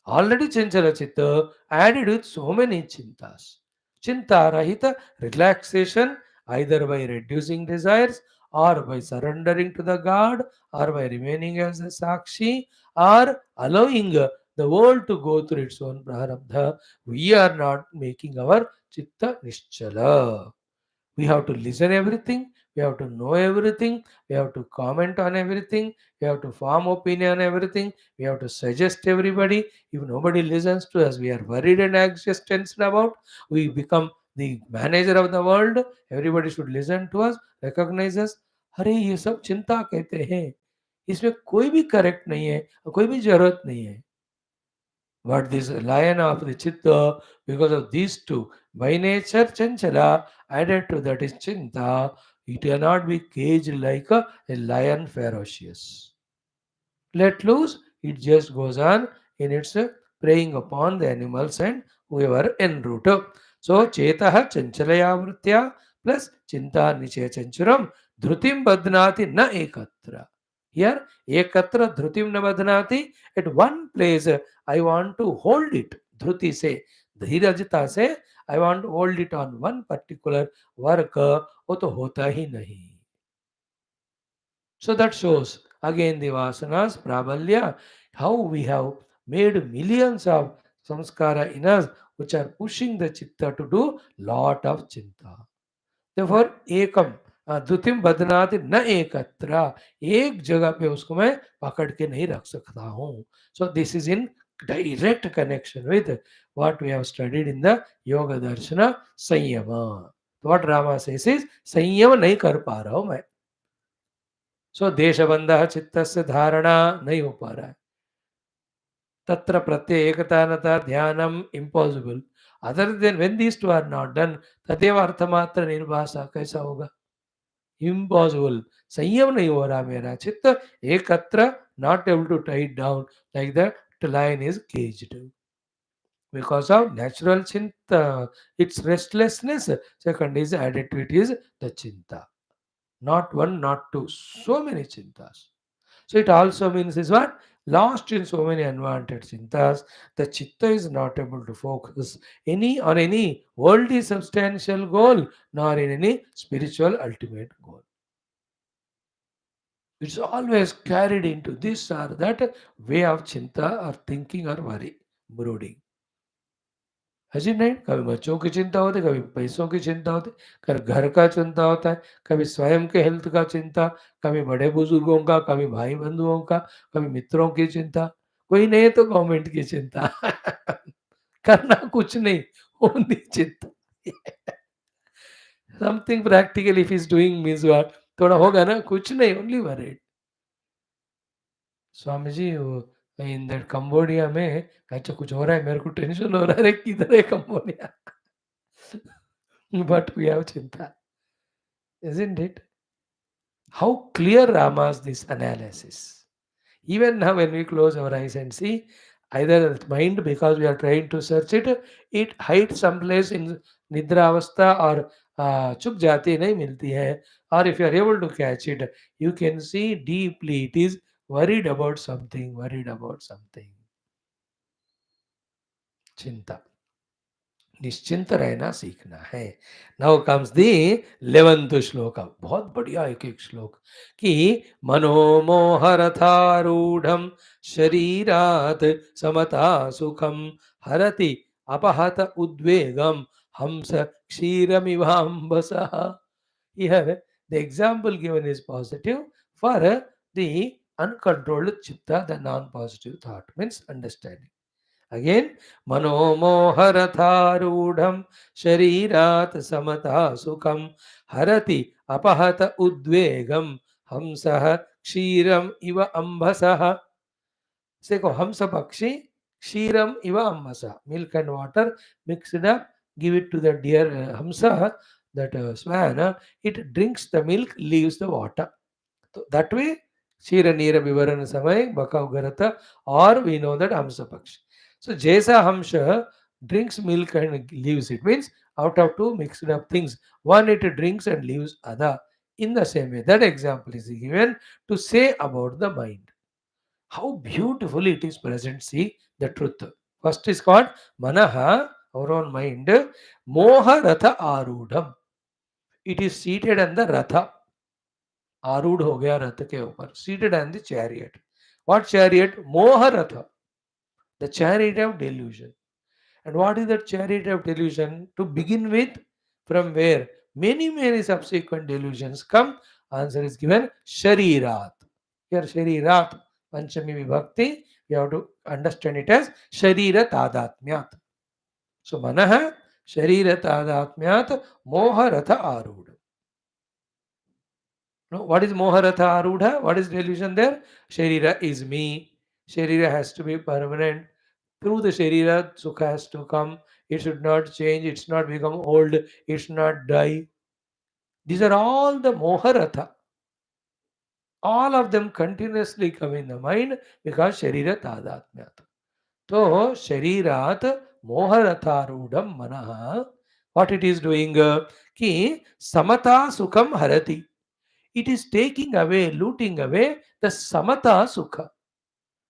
Already Chinchara Chitta added with so many chintas. Chinta Rahita relaxation either by reducing desires or by surrendering to the God or by remaining as a Sakshi or allowing the world to go through its own prarabdha. We are not making our Chitta Nischala. We have to listen everything, we have to know everything, we have to comment on everything, we have to form opinion on everything, we have to suggest everybody. If nobody listens to us, we are worried and anxious, tensed about. We become the manager of the world. Everybody should listen to us, recognize us. अरे ये सब चिंता कहते हैं, इसमें कोई भी correct नहीं है, कोई भी जरूरत नहीं है. But this lion of the chitta, because of these two, by nature chanchala, added to that is chinta, it cannot be caged like a lion ferocious. Let loose, it just goes on in its preying upon the animals and whoever en route. So, chetaha chanchalaya vritya plus chinta nichaya chanchuram dhrutim badnati na ekatra. Here, ekatra dhrutim na badnati, at one place I want to hold it. Dhruti say, धीरजता से I want to hold it on one particular work, वो तो होता ही नहीं. So that shows again the vasanas, prabalya, how we have made millions of samskara in us which are pushing the chitta to do lot of chinta. Therefore, एकम द्वितीय बदनाति न एकत्र एक जगह पे उसको मैं पकड़ के नहीं रख सकता हूँ. So this is in direct connection with what we have studied in the yoga darshana संयम. What Rama says is संयम नहीं कर पा रहा हूँ मैं. सो देशबंधः चित्तस्य धारणा नहीं हो पा रहा है. तत्र प्रत्यय एकतानता ध्यानम impossible. Other than when these two are not done तदेव अर्थमात्र निर्भाषा कैसा होगा. इम्पॉसिबल. संयम नहीं हो रहा मेरा चित्त एकत्र not able to tight down like the line is caged because of natural chinta, its restlessness. Second is added to it is the chinta. Not one, not two, so many chintas. So it also means is what? Lost in so many unwanted chintas, the chitta is not able to focus on any worldly substantial goal, nor in any spiritual ultimate goal. It's always carried into this or that way of chinta or thinking or worry, brooding. है जी नहीं. कभी बच्चों की चिंता होती, कभी पैसों की चिंता होती, कभी घर का चिंता होता है, कभी स्वयं के हेल्थ का चिंता, कभी बड़े बुजुर्गों का, कभी भाई बंधुओं का, कभी मित्रों की चिंता. कोई नहीं है तो गवर्नमेंट की चिंता. करना कुछ नहीं, ओनली चिंता. Something practical if is doing means what. थोड़ा होगा ना, कुछ नहीं, only worried. Swami ji in that Cambodia में अच्छा कुछ हो रहा है, मेरे को टेंशन हो रहा है, किधर है Cambodia. But we have Chinta, isn't it? How clear Rama's this analysis. Even now, when we close our eyes and see, Either mind, because we are trying to search it, it hides someplace in Nidra Avastha or Chuk Jati nahi milti hai. Or if you are able to catch it, you can see deeply it is worried about something, worried about something. Chinta. निश्चिंत रहना सीखना है. Now comes the 11th श्लोक. बहुत बढ़िया एक एक श्लोक कि मनोमोहरथारूढ़ शरीरात समता सुखम हरति अपहत उद्वेगम हंस क्षीरमिवाम्बसः. Here the example given is positive for the uncontrolled chitta, the non-positive thought means understanding. Again, मनोमोहरथारूढ़ शरीरात समता सुखम हरति अपहत उद्वेगम हंसः क्षीरम इव अम्भसः. देखो हंस पक्षी क्षीरम इव अम्भसः, milk and water mixed up, give it to the deer hamsa, that swan, it drinks the milk, leaves the water. So that way, Shira Nira Vivarana Samay, Baka Ugarata, or we know that Hamsa Pakshi. So Jesa Hamsa drinks milk and leaves it. Means out of two mixed up things, one it drinks and leaves other. In the same way, that example is given to say about the mind. How beautifully it is present. See the truth. First is called Manaha, our own mind. Moha Ratha Arudham. It is seated on the Ratha. आरूढ़ हो गया रथ के ऊपर, seated on the chariot. What chariot? Moha Ratha, the chariot of delusion. And what is that chariot of delusion? To begin with, from where many subsequent delusions come, answer is given Sharirat. Here Sharirat, Panchami Vibhakti, we have to understand it as Sharira Tadatmyat. So Manaha Sharira Tadatmyat Moha Ratha Arudha. No, what is Moharatha Arudha? What is delusion there? Sharira is me. Sharira has to be permanent. Through the Sharira, Sukha has to come. It should not change. It should not become old. It should not die. These are all the Moharatha. All of them continuously come in the mind because Sharira Tadatmyat. So, Sharirat Moharatharudam Manaha. What it is doing? Ki Samata Sukham Harati. It is taking away, looting away the samatha sukha.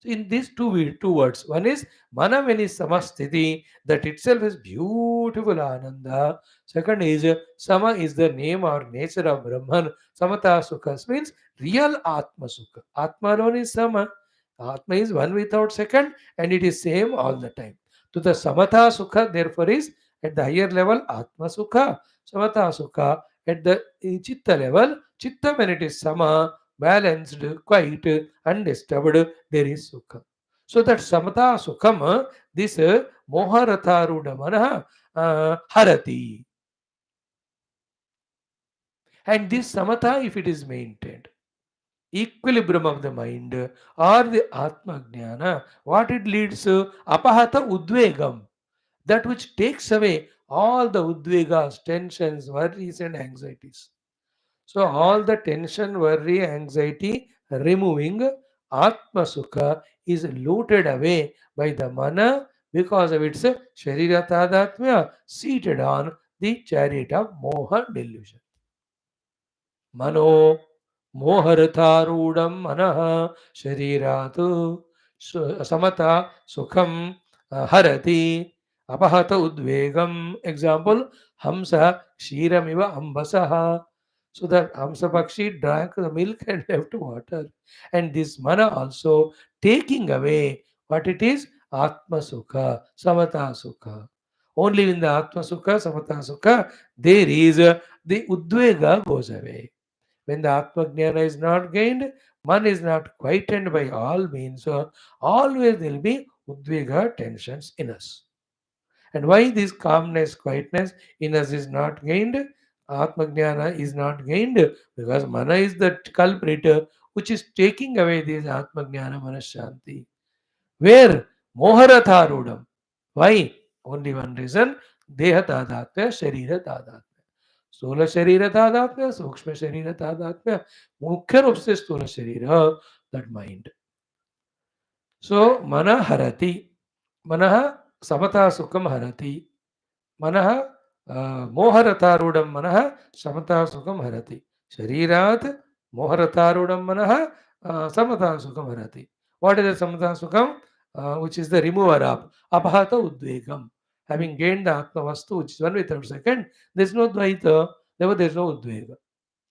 So in these two words, one is mana when is samasthiti, that itself is beautiful ananda. Second is sama is the name or nature of Brahman. Samatha sukha means real atma sukha. Atma alone is sama. Atma is one without second and it is same all the time. To the samatha sukha, therefore, is at the higher level atma sukha. Samatha sukha at the chitta level. Chitta when it is sama, balanced, quiet, undisturbed, there is sukha. So that samata sukham, this moharatha rudamana harati. And this samatha, if it is maintained, equilibrium of the mind or the atma jnana, what it leads to? Apahata udvegam, that which takes away all the udvegas, tensions, worries and anxieties. So all the tension, worry, anxiety, removing Atma Sukha is looted away by the mana because of its Sharira Tadatmya seated on the chariot of Moha delusion. Mano Moharatharudam Manaha Shariratu Samata Sukham Harati Apahata Udvegam. Example Hamsa Kshiramiva Ambasaha. So that Hamsa Pakshi drank the milk and left water. And this mana also taking away what it is? Atma Sukha, Samata Sukha. Only in the Atma Sukha, Samata Sukha, there is the Udvega goes away. When the Atma Jnana is not gained, man is not quietened by all means. So always there will be Udvega tensions in us. And why this calmness, quietness in us is not gained? Atma Jnana is not gained because Mana is the culprit which is taking away this Atma Jnana Manashanti. Where? Moharatharudam. Why? Only one reason. Deha Tadatmya, Sharira Tadatmya. स्थूल शरीर तादात्म्य, सूक्ष्म शरीर तादात्म्य, मुख्य रूप से स्थूल शरीर, that mind. So mana harati. मनः समता सुखम हरति, मनः मोहरतारूढ़ मनः समता सुखम हरति, शरीरात् मोहरतारूढ़ मनः समता सुखम हरति. What is the samata sukham? Which is the remover of apahata udvegam. Having gained the atma vastu, which is one without second, there is no dvaita, therefore there is no udvega.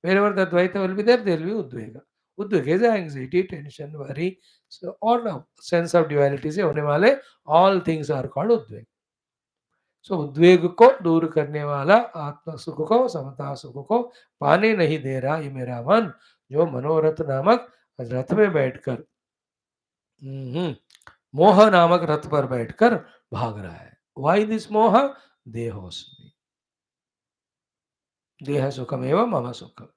Wherever the dvaita will be there, there will be udvega. Udvega is anxiety, tension, worry. So all of sense of duality से होने वाले all things are called udvega. सो उद्वेग को दूर करने वाला आत्म सुख को, समता सुख को पाने नहीं दे रहा ये मेरा मन, जो मनोरथ नामक रथ में बैठकर मोह नामक रथ पर बैठकर भाग रहा है. वाई दिस मोह? देहोस्मि, देह सुखम एवं मम सुखम.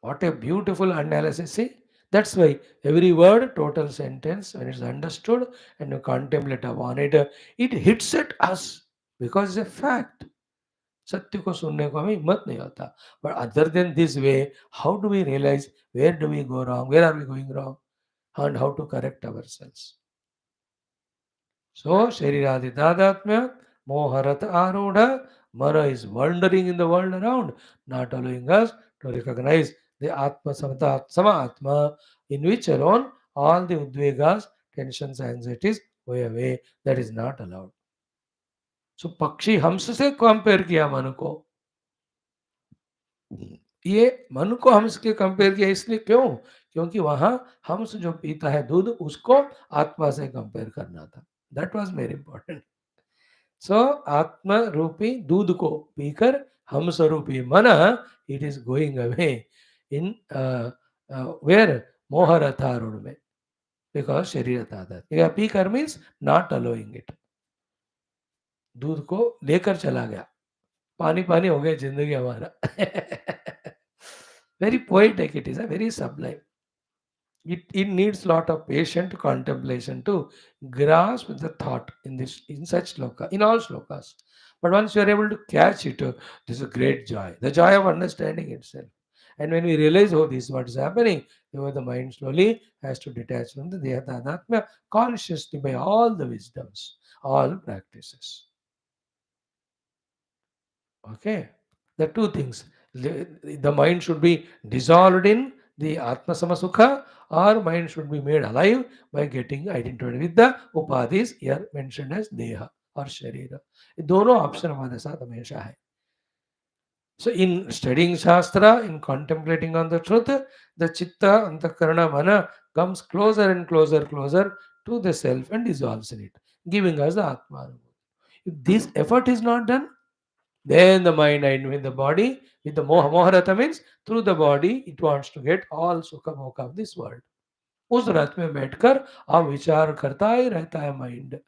What a beautiful analysis. See, that's why every word, total sentence, when it's understood and you contemplate upon it, it hits at us because it's a fact. सत्य को सुनने को हमें हिम्मत नहीं होता. But other than this way, how do we realise where do we go wrong, where are we going wrong, and how to correct ourselves. So शरीरादि तादात्म्य मोहरत आरूढ़ मन is wandering in the world around, not allowing us to recognize the atma samata sama atma, in which alone all the udvegas, tensions, anxieties go away. That is not allowed. So पक्षी हंस से compare किया मन को. ये मन को हंस के कंपेयर किया इसलिए, क्यों? क्योंकि वहां हंस जो पीता है दूध, उसको आत्मा से कंपेयर करना था. That was very important. So आत्मा रूपी दूध को पीकर हंस रूपी मन, it is going away in where मोहरथारूढ़ में, बिकॉज शरीर था पीकर मीन्स नॉट अलोइंग इट. दूध को लेकर चला गया, पानी पानी हो गया जिंदगी हमारा. Very poetic it is, a very sublime. It needs lot of patient contemplation to grasp the thought in this, in such sloka, in all slokas. But once you are able to catch it, this is a great joy, the joy of understanding itself. And when we realize, oh, this is what is happening, the mind slowly has to detach from the deha tadatmya consciously by all the wisdoms, all practices. Okay, the two things. The mind should be dissolved in the Atma Samasukha, or mind should be made alive by getting identified with the upadhis here mentioned as Deha or Sharira. दोनों option हमारे साथ हमेशा है. So in studying Shastra, in contemplating on the truth, the Chitta, Antakarana, Mana comes closer and closer to the self and dissolves in it, giving us the Atma. If this effort is not done, then the mind and with the body, with the moharata means through the body, it wants to get all sukha moka of this world. उस रथ में बैठकर अब विचार करता ही रहता है mind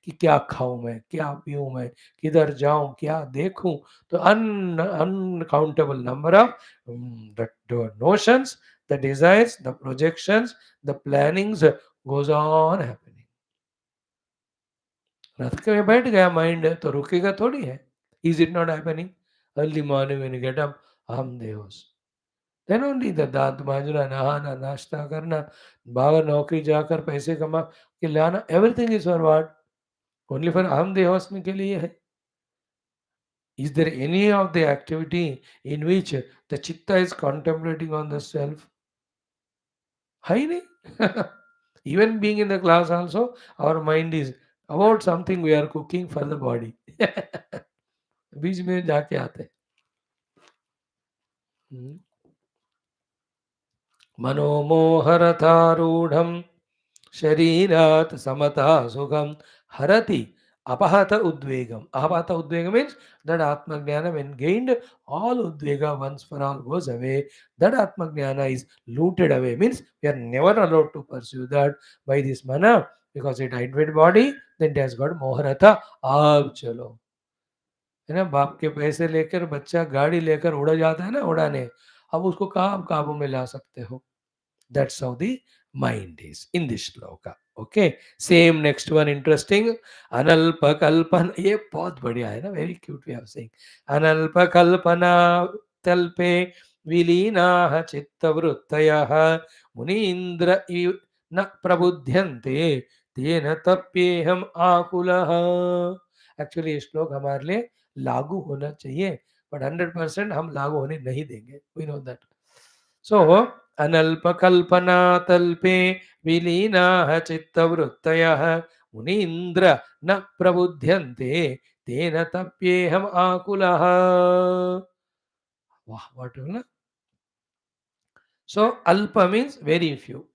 कि क्या खाऊं मैं, क्या पीऊं मैं, किधर जाऊं, क्या देखूं. तो uncountable number of the notions, the desires, the projections, the plannings goes on happening. रथ के में बैठ गया माइंड तो रुकेगा थोड़ी है. Is it not happening? Early morning when you get up, aham devos. Then only the दांत मांजना, नहाना, नाश्ता करना, बाहर नौकरी जाकर पैसे कमा के लाना, everything is for what? Only for aham devosmi के लिए है. Is there any of the activity in which the chitta is contemplating on the self? है ही नहीं. Even being in the class also, our mind is about something we are cooking for the body. बीच में जाके आते हैं. मनोमोहरतारूढ़ शरीरात समता सुखम हरति अपहत उद्वेगम. Apahata udvega means that Atma Jnana, when gained, all udvega once for all goes away. That Atma Jnana is looted away, means we are never allowed to pursue that by this mana, because it identified body, then it has got moharata. अब चलो, है ना, बाप के पैसे लेकर बच्चा गाड़ी लेकर उड़ जाता है ना उड़ाने, अब उसको कहाँ आप काबू में ला सकते हो. That's how the mind is in this shloka. Okay, same next one interesting. Analpa kalpana, ये बहुत बढ़िया है ना, very cute way of saying. Analpa kalpana talpe विलीनाः चित्तवृत्तयः मुनीन्द्र न प्रबुध्यन्ते तेन तप्येहम आकुलः. एक्चुअली ये श्लोक हमारे लिए लागू होना चाहिए, बट 100% हम लागू होने नहीं देंगे. We know that. सो अनल्प कल्पना तल्पे विलीनाः चित्तवृत्तयः मुनीन्द्र न प्रबुध्यन्ते तेन तप्येहम आकुलः. वाह, what you. So alpa means very few.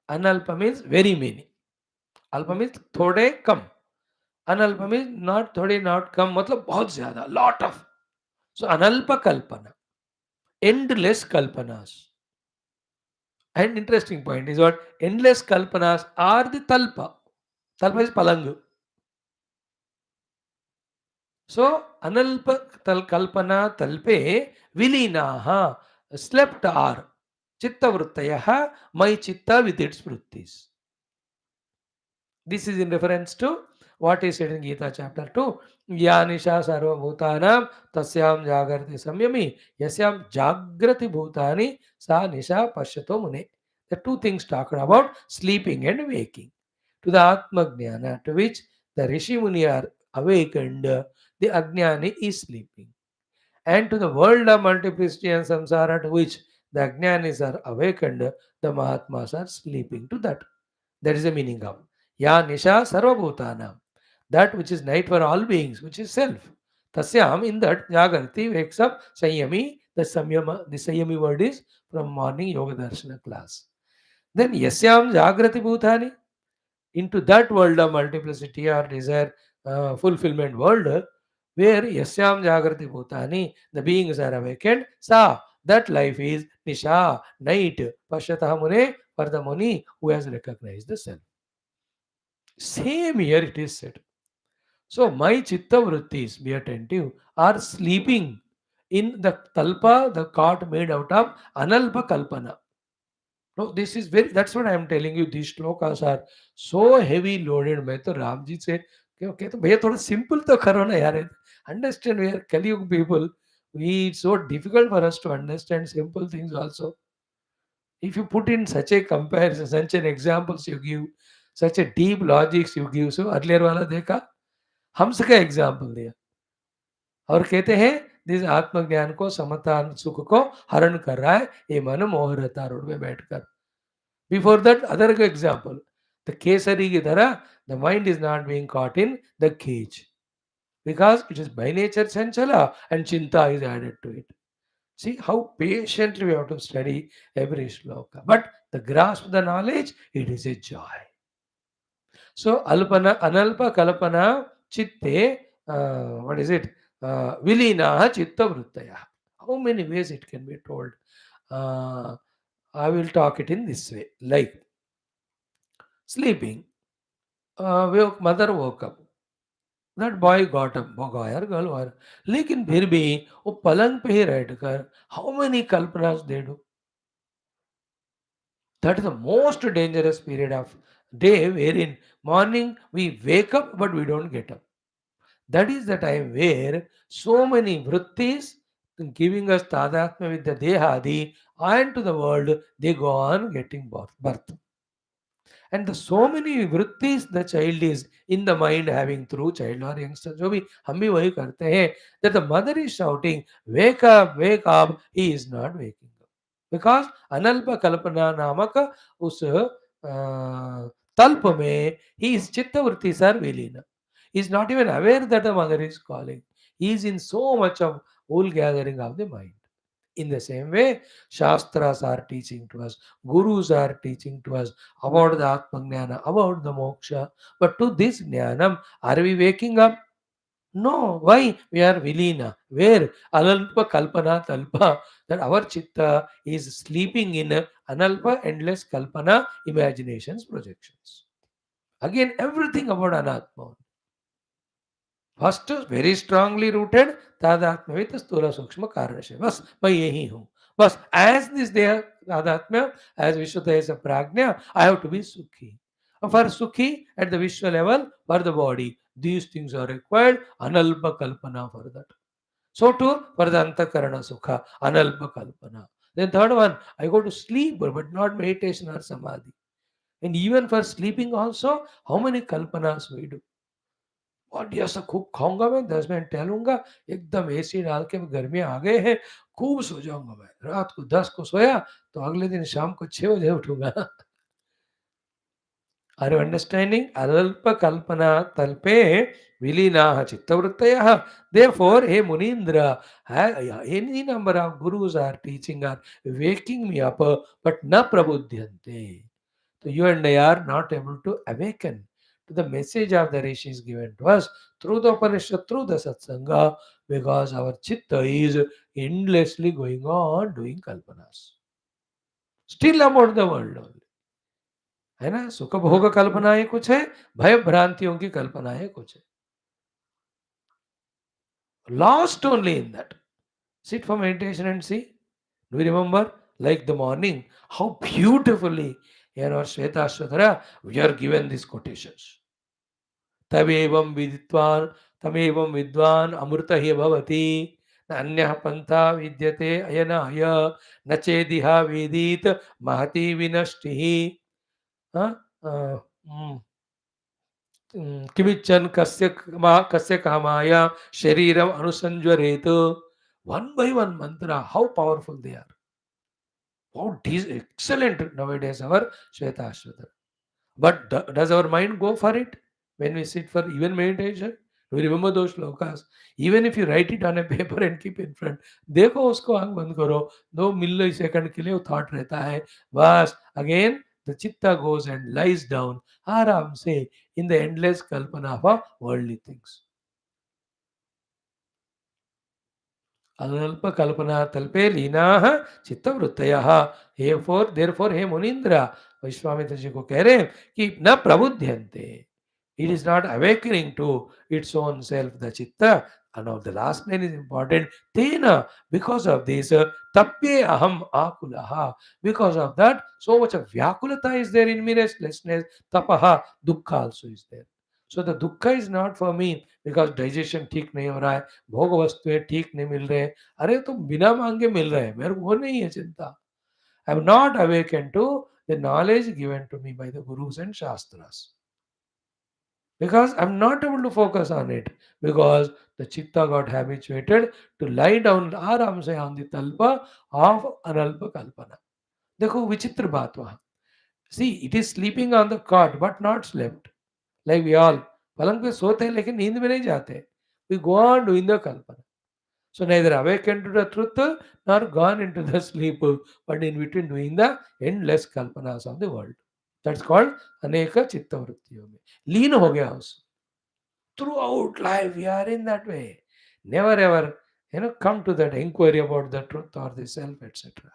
Analpa means very many. Alpa means थोड़े कम. Analpa means not थोड़े not कम, मतलब बहुत ज्यादा, lot of. So analpa kalpana, endless kalpanas. And interesting point is what endless kalpanas are the talpa. Talpa is palang. So analpa kalpana talpe vilinaha, slept are chitta vrittayaha, my chitta with its vrittis. This is in reference to what is said in Gita chapter 2. Ya nisha sarva bhutanam tasyam jagrati samyami yasyam jagrati bhutani sa nisha pashyato mune. The two things talked about sleeping and waking. To the Atma Jnana, to which the Rishi Muni are awakened, the Ajnani is sleeping. And to the world of multiplicity and samsara, to which the Ajnanis are awakened, the Mahatmas are sleeping to that. That is the meaning of Ya Nisha Sarvabhutanam. That which is night for all beings, which is self. Tasyam, in that Jagarti wakes up Sanyami. The Sanyami word is from morning Yoga Darshana class. Then Yasyam Jagrati Bhutani. Into that world of multiplicity or desire fulfillment world, where Yasyam Jagrati Bhutani, the beings are awakened. Sa, that life is Nisha, night. Pashyataha Mune, for the Muni who has recognized the self. Same here it is said. So my chitta vrittis, be attentive, are sleeping in the talpa, the cot made out of analpa kalpana. No, this is very, that's what I am telling you. These shlokas are so heavy loaded. मैं तो राम जी से okay, तो भैया थोड़ा simple तो करो ना यार. Understand, we are Kali people. It's so difficult for us to understand simple things also. If you put in such a comparison, such an examples you give, such a deep logics you give, so earlier वाला देखा, हमसे का example दिया और कहते हैं this आत्मज्ञान को समता सुख को हरण कर रहा है ये मन मोह रहता रोड में बैठकर. Before that other example, the केसरी की तरह the mind is not being caught in the cage because it is by nature chanchala and chinta is added to it. See how patiently we have to study every shloka. But the grasp the knowledge, it is a joy. So alpana, analpa kalpana chitte, what is it? Vilina chitta vrittaya. How many ways it can be told? Uh, I will talk it in this way. Like sleeping, mother woke up. That boy got up, boy or girl or, लेकिन फिर भी वो पलंग पे ही बैठकर how many Kalpana's they do. That is the most dangerous period of day wherein morning we wake up but we don't get up. That is the time where so many vrittis giving us tadatma with the dehadi and to the world they go on getting birth. And the so many vrittis the child is in the mind having through child or youngster. जो भी हम भी वही करते हैं that the mother is shouting wake up, he is not waking up because अनल्प कल्पना नामक उस तल्प में he is chitta vrittis are vilina. He is not even aware that the mother is calling. He is in so much of whole gathering of the mind. In the same way, Shastras are teaching to us, Gurus are teaching to us about the Atma Jnana, about the Moksha. But to this Jnanam, are we waking up? No. Why? We are Vilina. Where? Analpa Kalpana Talpa. That our Chitta is sleeping in Analpa, endless Kalpana, imaginations, projections. Again, everything about Anatma. First very strongly rooted तादात्म्य स्थूल सूक्ष्म कारण से बस मैं यही हूँ बस एज दिस देह तादात्म्य एज विश्व से प्राज्ञा आई हैव टू बी सुखी फॉर सुखी एट द विश्व level for the body these things are required अनल्प कल्पना for that so too for the antakarana sukha analpa kalpana. Then third one, I go to sleep but not meditation or samadhi. And even for sleeping also, how many kalpanas we do? और ऐसा खूब खाऊंगा मैं, 10 minute टहलूंगा, एकदम AC डाल के, गर्मियां आ गए हैं, खूब सो जाऊंगा मैं, रात को 10 को सोया तो अगले दिन शाम को 6 बजे उठूंगा. Are you understanding? Alalpa kalpana talpe vilinaha chittavrittayah. Therefore, hey Munindra, any number of gurus are teaching, are waking me up, but na prabudhyante. So you and I are not able to awaken to the message of the rishis given to us through the Upanishad, through the Satsanga, because our chitta is endlessly going on doing kalpanas. Still about the world only. है ना? सुख भोग कल्पनाएं कुछ है, भय भ्रांतियों की कल्पनाएं कुछ है. Lost only in that. Sit for meditation and see. Do you remember? Like the morning, how beautifully in our Shvetashvatara we are given these quotations. Tamevam viditvan, tamevam vidvan, amrita hi bhavati, अन्यः पंथा विद्यते अयनाय न चेदिहा वेदीत महति विनष्टिः. किमिच्छन् कस्य कामाय शरीरम अनुसंज्वरेत. One by one mantra, how powerful they are. How excellent nowadays our Shvetashvatara. But does our mind go for it when we sit for even meditation? We remember those shlokas. Even if you write it on a paper and keep in front, देखो उसको आंख बंद करो, 2 मिली second के लिए वो thought रहता है, बस again the chitta goes and lies down आराम से in the endless kalpana of worldly things. अनल्प कल्पना तल्पे लीनाः चित्तवृत्तयः. therefore हे मुनीन्द्र, विश्वामित्र जी को कह रहे हैं कि न प्रबुध्यन्ते. It is not awakening to its own self, the chitta. And now the last line is important. Tena, because of this, tapye aham akulaha. Because of that, so much of vyakulata is there in me, restlessness. Tapaha, dukkha also is there. So the dukkha is not for me because digestion ठीक नहीं हो रहा है, भोग वस्तुएं ठीक नहीं मिल रहे. अरे तो बिना मांगे मिल रहे हैं, मेरे को वो नहीं है चिंता. I am not awakened to the knowledge given to me by the gurus and shastras. Because I'm not able to focus on it because the chitta got habituated to lie down आराम से on the talpa of analpa kalpana. देखो विचित्र बात वहां. See, it is sleeping on the cot but not slept. Like we all पलंग पे सोते हैं लेकिन नींद में नहीं जाते. We go on doing the kalpana. So neither awakened to the truth nor gone into the sleep, but in between doing the endless kalpanas of the world. That's called अनेक चित्त वृत्तियों में लीन हो गया उस. Throughout life we are in that way. Never ever come to that inquiry about the truth or the self, etc.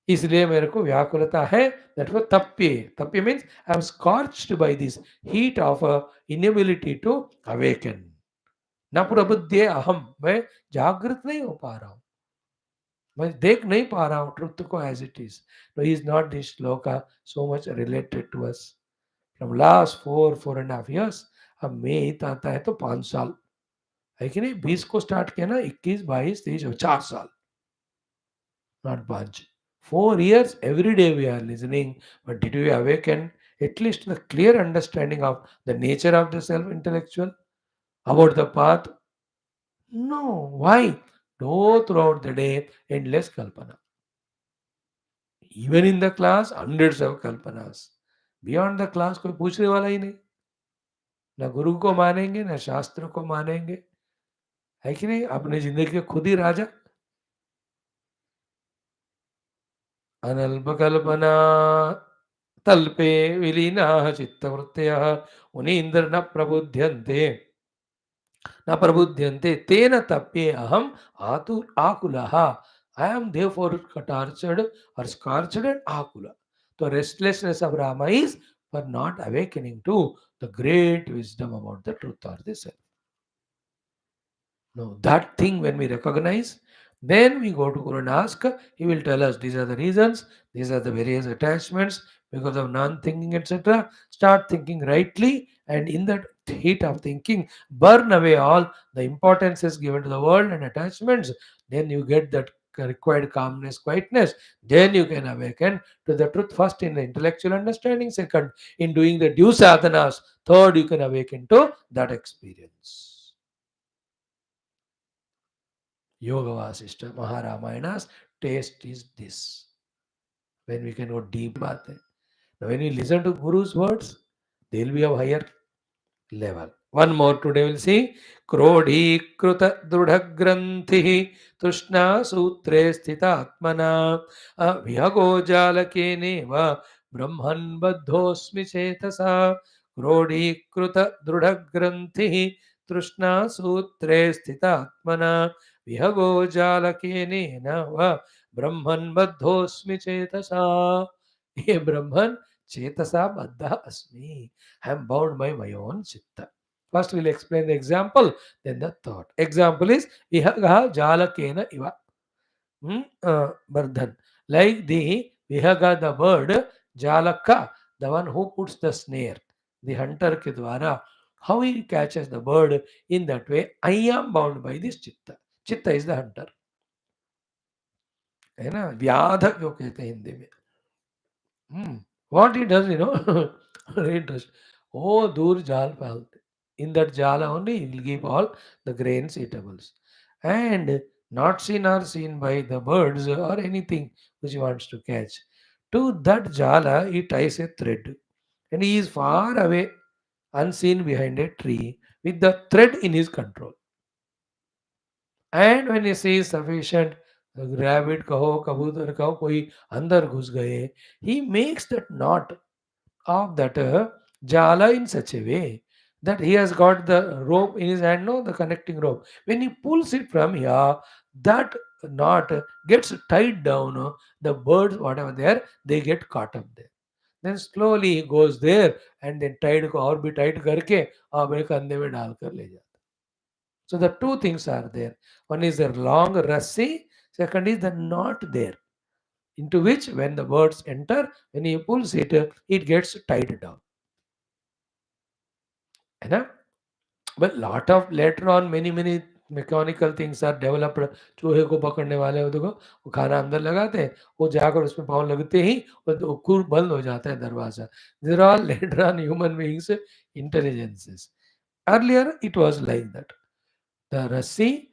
इसलिए मेरे को व्याकुलता है. That was तप्ये. तप्ये means I am scorched by this heat of inability to awaken. न प्रबुद्धे अहम, मैं जागृत नहीं हो पा रहा हूँ, मैं देख नहीं पा रहा हूँ ट्रुथ को as it is. No, is not this shloka so much related to us from last 4.5 years. अब मई आता है तो 5 साल है कि नहीं. 20 को स्टार्ट किया ना, 21, 22, 23 और 4 साल, not 5. 4 years every day we are listening, but did we awaken at least the clear understanding of the nature of the self intellectual, about the path? No. Why? No, throughout the day endless kalpana. Even in the class hundreds of kalpanas. Beyond the class कोई पूछने वाला ही नहीं. ना गुरु को मानेंगे ना शास्त्र को मानेंगे, है कि नहीं. अपनी जिंदगी के खुद ही राजा. अनल्पकल्पना तल्पे विलीनाः चित्तवृत्तयः मुनीन्द्र न प्रबुध्यन्ते तेन तप्ये अहम आकुलः. I am therefore tortured or scorched and akula. The restlessness of Rama is for not awakening to the great wisdom about the truth or the self. No, that thing when we recognize, then we go to Guru and ask, he will tell us these are the reasons, these are the various attachments because of non-thinking, etc. Start thinking rightly, and in that heat of thinking, burn away all the importances given to the world and attachments. Then you get that required calmness, quietness, then you can awaken to the truth. First, in the intellectual understanding. Second, in doing the due sadhanas. Third, you can awaken to that experience. Yoga Vasishtha, Maharamayanas taste is this. When we can go deep, baat hai. Now, when we listen to Guru's words, they will be of higher level. One more today we'll see. Krodhikruta drudhagranthi tushna sutre sthitatmana vihago jalakeneva brahman baddhosmi chetasa. Krodhikruta drudhagranthi tushna sutre sthitatmana vihago jalakeneva brahman baddhosmi chetasa. Ye Brahman chetasa baddha asmi. I am bound by my own chitta. First, we'll explain the example, then the thought. Example is Vihaga Jalakena Iva. Bardhan. Like the Vihaga, the bird, Jalaka, the one who puts the snare, the hunter ke dwara, how he catches the bird in that way. I am bound by this chitta. Chitta is the hunter. है ना व्याध जो कहते हैं हिंदी में what he does, very interesting. Oh, dur jal palte. In that jala only he will give all the grains, eatables. And not seen or seen by the birds or anything which he wants to catch. To that jala he ties a thread. And he is far away, unseen behind a tree, with the thread in his control. And when he sees sufficient rabbit कहो कबूतर कहो कोई अंदर घुस गए, he makes that knot of that jala in such a way that he has got the rope in his hand, no, the connecting rope. When he pulls it from here, that knot gets tied down. The birds, whatever they are, they get caught up there. Then slowly he goes there and then tied को और भी tight करके अपने कंधे में डालकर ले जाता. So the two things are there. One is the long rassi, second is the knot there, into which when the birds enter, when he pulls it, it gets tied down. है ना? But lot of later on many mechanical things are developed. चूहे को पकड़ने वाले हो देखो, वो खाना अंदर लगाते हैं, वो जाकर उसमें पाँव लगते ही वो खुद बंद हो जाता है दरवाजा. These are all later on human beings intelligences. Earlier it was like that. The rassi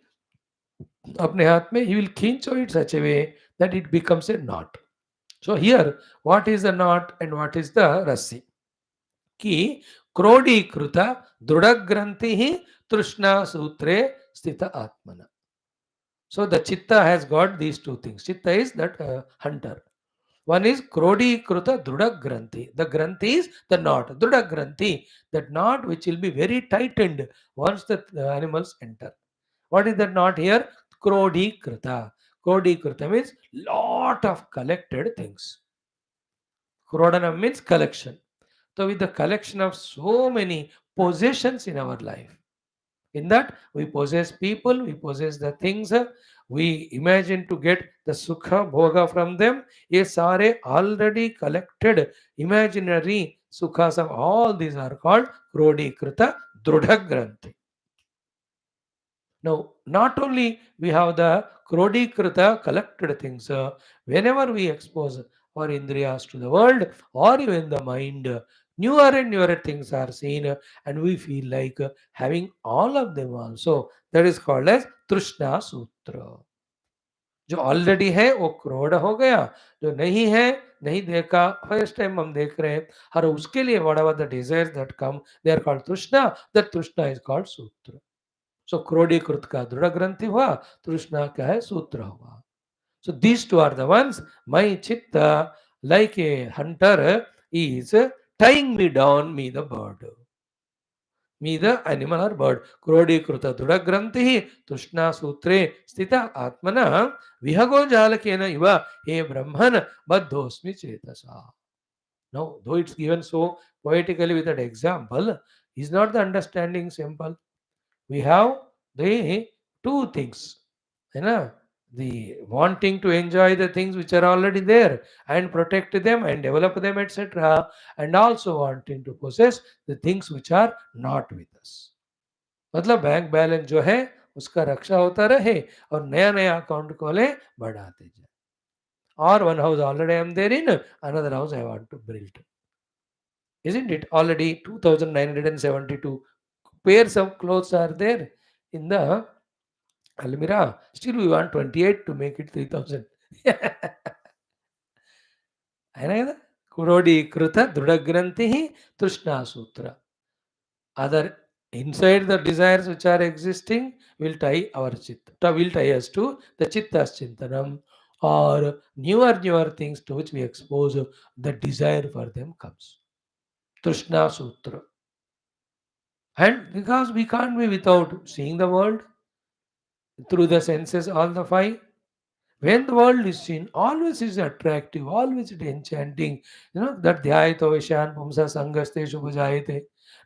अपने हाथ में, he will खींचो it such a way that it becomes a knot. So here, what is the knot and what is the rassi? कि क्रोडीकृत दृढ़ग्रंथि ही तृष्णा सूत्रे स्थित आत्मना. So the chitta has got these two things. Chitta is that hunter. One is krodikruta druda granthi. The granthi is the knot. Druda granthi, that knot which will be very tightened once the animals enter. What is that knot here? Krodikruta. Krodikruta means lot of collected things. Krodanam means collection. So with the collection of so many possessions in our life, in that we possess people, we possess the things, we imagine to get the sukha bhoga from them. Ye sare already collected imaginary sukhas of all these are called krodikrita drudha. Now, not only we have the krodikrita collected things, whenever we expose our indriyas to the world or even the mind, newer and newer things are seen and we feel like having all of them also. That is called as Trishna Sutra. जो already है वो क्रोध हो गया, जो नहीं है नहीं देखा फर्स्ट टाइम हम देख रहे हैं और उसके लिए whatever the desires that come they are called तृष्णा, दैट तृष्णा इज कॉल्ड सूत्र. So क्रोडीकृत का दृढ़ ग्रंथि हुआ, तृष्णा क्या है सूत्र हुआ. So these two are the ones. My chitta, like a hunter, is tying me down, me the bird. Me the animal or bird. क्रोडीकृत दृढ़ ग्रंथि तृष्णा सूत्रे स्थित आत्मना विहगो जालकेन इव हे ब्रह्मन् बद्धोस्मि चेतसा. Now, though it's given so poetically with that example, is not the understanding simple? We have the two things, you know, the wanting to enjoy the things which are already there and protect them and develop them, etc., and also wanting to possess the things which are not with us. मतलब bank balance जो है उसका रक्षा होता रहे और नया नया account खोले, बढ़ाते जाए. Or one house already I am there in, another house I want to build. Isn't it? Already 2972 pairs of clothes are there in the almirah. Still we want 28 to make it 3000. అయినా కదా క్రోడీకృత దృఢగ్రంథి తృష్ణా సూత్ర. Other inside the desires which are existing will tie our chitta, will tie us to the chitta's chintanam, or newer things to which we expose, the desire for them comes. Trishna Sutra. And because we can't be without seeing the world through the senses, all the five. When the world is seen, always is attractive, always it enchanting. You know, that ध्यायतो विषयान पुंसा संगस्तेषु बुझायते.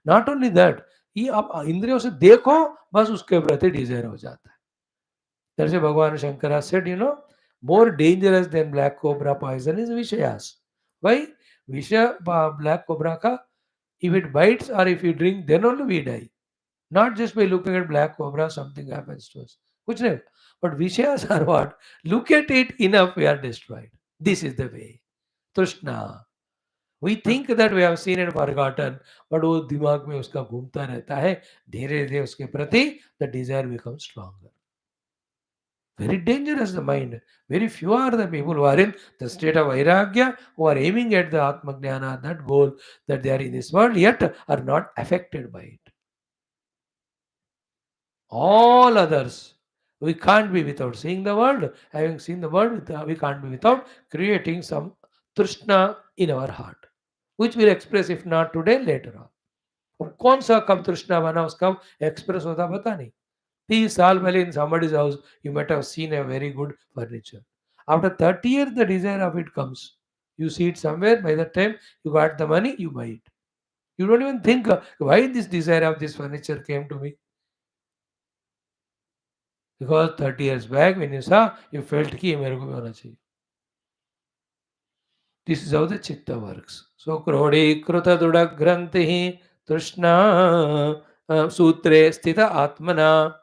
Not only that, ये आप इंद्रियों से देखो बस उसके प्रति Dzire हो जाता है. That's why Bhagavan Shankara said, you know, more dangerous than black cobra poison is Vishayas. Why? Black cobra ka, if it bites or if you drink, then only we die. Not just by looking at black cobra, something happens to us. Kuch nahi. But Vishayas are what? Look at it enough, we are destroyed. This is the way. Trishna. We think that we have seen and forgotten, but वो दिमाग में उसका घूमता रहता है. धीरे धीरे उसके प्रति the desire becomes stronger. Very dangerous the mind. Very few are the people who are in the state of Vairagya, who are aiming at the Atma Jnana, that goal, that they are in this world, yet are not affected by it. All others, we can't be without seeing the world. Having seen the world, we can't be without creating some trishna in our heart, which we'll express if not today, later on. अब कौन सा कब तृष्णा बना उसका express होता पता नहीं. 30 साल पहले in somebody's house you might have seen a very good furniture. After 30 years the desire of it comes. You see it somewhere, by the time you got the money, you buy it. You don't even think why this desire of this furniture came to me. Because 30 years back when you saw, you felt कि ये मेरे को भी होना चाहिए. This is how the chitta works. So क्रोडीकृत दृढ़ ग्रंथि तृष्णा सूत्रे स्थित आत्मना.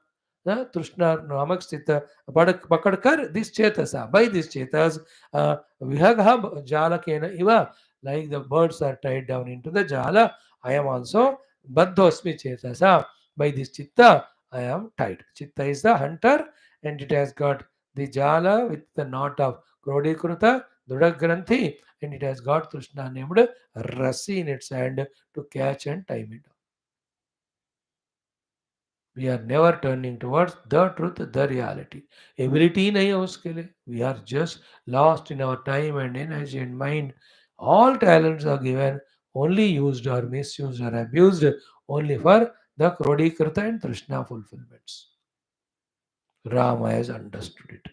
Trishna namak sthita pakadkar this chetasa. By this chetas, vihagha jalakena iva, like the birds are tied down into the jala, I am also baddhosmi chetasa. By this chitta, I am tied. Chitta is the hunter and it has got the jala with the knot of krodikruta, dudagranthi, and it has got Trishna named Rasi in its hand to catch and time it. We are never turning towards the truth, the reality. Ability nahi hai uske liye. We are just lost in our time and energy and mind. All talents are given, only used or misused or abused only for the Krodikrita and Trishna fulfillments. Rama has understood it.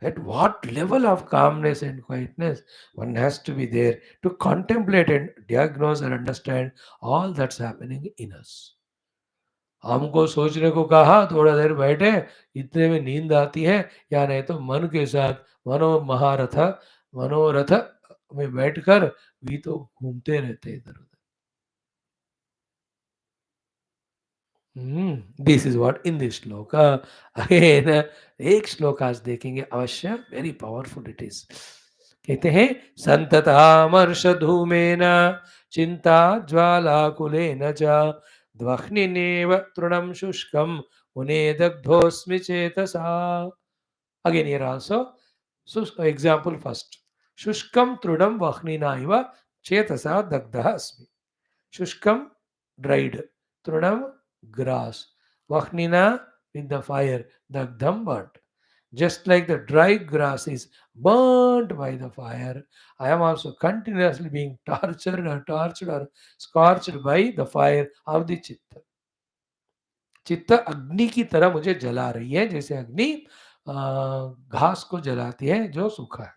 At what level of calmness and quietness one has to be there to contemplate and diagnose and understand all that's happening in us. हमको सोचने को कहा थोड़ा देर बैठे, इतने में नींद आती है, या नहीं तो मन के साथ मनोरथ में बैठकर भी तो घूमते रहते इधर उधर. This is what in this shloka. Again एक श्लोकास देखेंगे अवश्य, वेरी पावरफुल इट इज. कहते हैं संततामर्ष धूमेन चिंता ज्वालाकुलेन च ध्वनिनेव तृणं शुष्कं मुने दग्धोऽस्मि चेतसा. Again here also, example first. Shushkam trudam vachnina iva chetasa dagdha asmi. Shushkam, dried. Trudam, grass. Vachnina, with the fire. Dagdham, burnt. Just like the dry grass is burnt by the fire, I am also continuously being tortured or scorched by the fire of the chitta. चित्त अग्नि की तरह मुझे जला रही है, जैसे अग्नि घास को जलाती है जो सूखा है.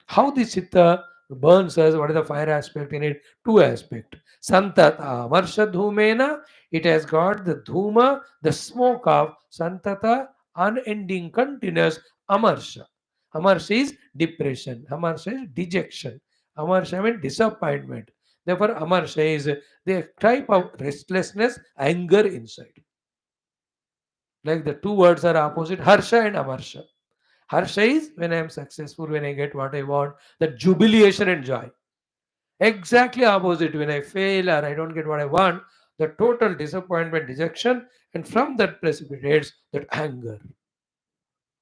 How this chitta burns us? What is the fire aspect in it? Two aspect. Santata marsha dhumena. It has got the dhuma, the smoke of santata, unending, continuous amarsha. Amarsha is depression. Amarsha is dejection. Amarsha means disappointment. Therefore, amarsha is the type of restlessness, anger inside. Like the two words are opposite, Harsha and Amarsha. Harsha is when I am successful, when I get what I want, that jubilation and joy. Exactly opposite, when I fail or I don't get what I want, the total disappointment, dejection, and from that precipitates that anger,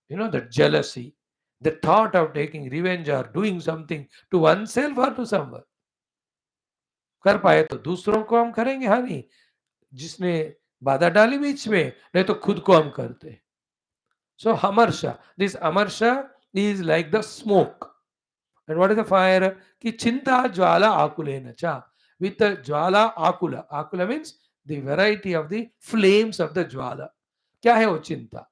that jealousy, the thought of taking revenge or doing something to oneself or to someone. कर पाए तो दूसरों को हम करेंगे हानि, जिसने बाधा डाली बीच में, नहीं तो खुद को हम करते. So Amarsha, this Amarsha is like the smoke. And what is the fire? Ki chinta jwala akulena cha. With the jwala akula. Akula means the variety of the flames of the jwala. Kya hai wo chinta?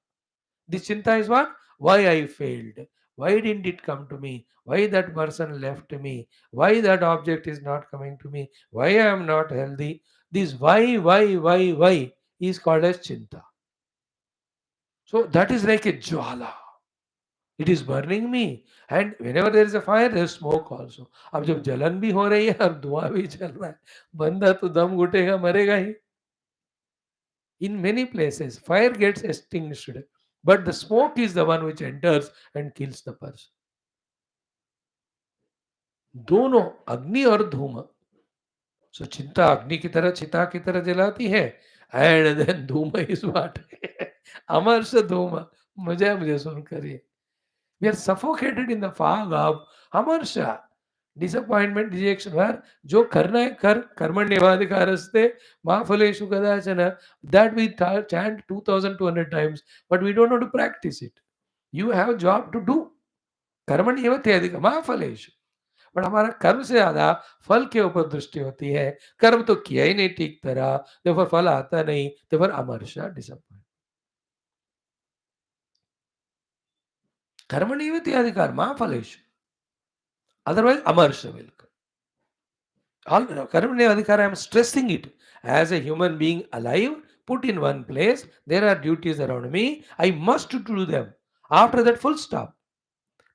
This chinta is what? Why I failed? Why didn't it come to me? Why that person left me? Why that object is not coming to me? Why I am not healthy? This why is called as chinta. So that is like a jwala. It is burning me. And whenever there is a fire, there is smoke also. अब जब जलन भी हो रही है और धुआं भी चल रहा है, बंदा तो दम घुटेगा, मरेगा ही. In many places, fire gets extinguished, but the smoke is the one which enters and kills the person. दोनों अग्नि और धूम. So चिंता अग्नि की तरह, चिता की तरह जलाती है, and then धूम is what? अमरस धूम. मजा है मुझे सुनकर ये. We are suffocated in the fog of harsha, disappointment, dejection. Where जो करना है कर, कर्मण्येवाधिकारस्ते मा फलेषु कदाचन. That we chant 2200 times, but we don't know to practice it. You have a job to do. कर्मण्येवते अधिक मा फलेषु. बट हमारा कर्म से ज्यादा फल के ऊपर दृष्टि होती है. कर्म तो किया ही नहीं ठीक तरह, देखो फल आता नहीं, तो फिर अमर्षा, डिसअपॉइंट. कर्मण्येवते अधिकार मा फलेषु. Otherwise, amarsa will come. Karmanya adhikara, I am stressing it. As a human being alive, put in one place, there are duties around me, I must do them. After that, full stop.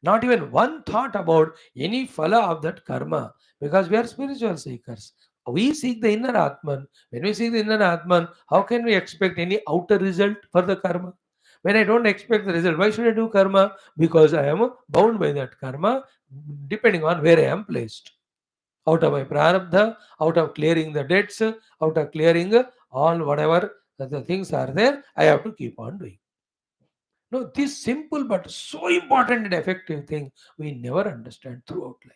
Not even one thought about any phala of that karma, because we are spiritual seekers. We seek the inner Atman. When we seek the inner Atman, how can we expect any outer result for the karma? When I don't expect the result, why should I do karma? Because I am bound by that karma, depending on where I am placed. Out of my prarabdha, out of clearing the debts, out of clearing all whatever the things are there, I have to keep on doing. No, this simple but so important and effective thing we never understand throughout life.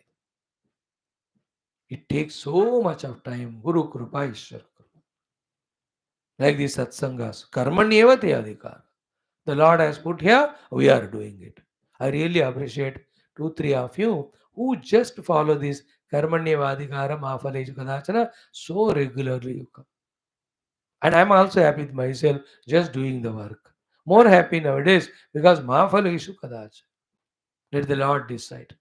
It takes so much of time. Guru Krupa Ishwar. Like these satsangas. Karmanyevate adhikar. The Lord has put here, we are doing it. I really appreciate 2-3 of you who just follow this Karmanyevadhikara Mahafaleju Kadachana so regularly you come. And I'm also happy with myself just doing the work. More happy nowadays because Mahafaleju Kadachana. Let the Lord decide.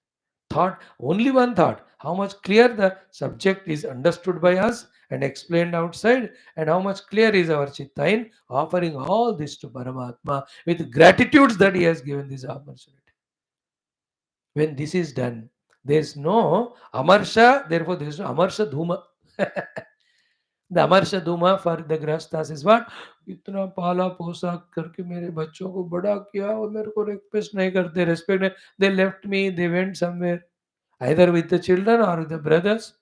Thought, only one thought, how much clear the subject is understood by us and explained outside, and how much clear is our chitta in offering all this to Paramatma with gratitude that he has given this opportunity. When this is done, there is no Amarsha, therefore there is no Amarsha Dhuma. The Amarsha Dhuma for the Grahasthas is what? इतना पाला पोसा करके मेरे बच्चों को बड़ा किया और मेरे को रिक्वेस्ट नहीं करते, रेस्पेक्ट नहीं. They left me, they went somewhere. Either with the children or with the brothers.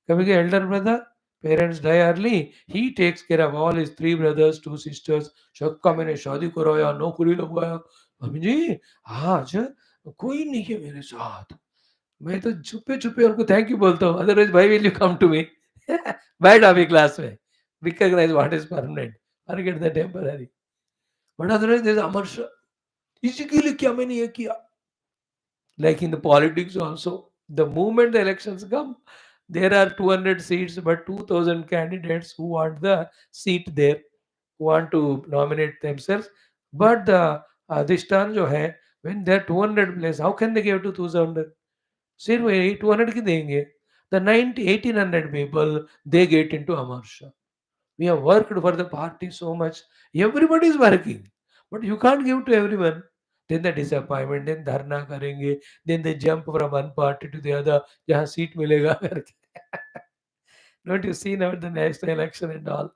Coming elder brother, parents die early, he takes care of all his 3 brothers, 2 sisters. शक्का मैंने शादी कराया, नौकरी लगवाया. मम्मी जी आज कोई नहीं है मेरे साथ. मैं तो छुपे छुपे उनको थैंक यू बोलता हूँ. अदरवाइज भाई will you come to me. बैठ अभी क्लास में. Recognize what is permanent. Forget the temporary. But otherwise there is amarsa. इसी के लिए क्या मैंने ये किया. Like in the politics also, the moment the elections come, there are 200 seats, but 2000 candidates who want the seat there, who want to nominate themselves. But the Adhishtan जो है, when there are 200 place, how can they give to 200? सिर्फ वही 200 की देंगे. The 1800 people, they get into Amarsha. We have worked for the party so much. Everybody is working, but you can't give to everyone. Then the disappointment, then dharna करेंगे, then they jump from one party to the other, जहाँ seat मिलेगा करके. Don't you see now the national election and all?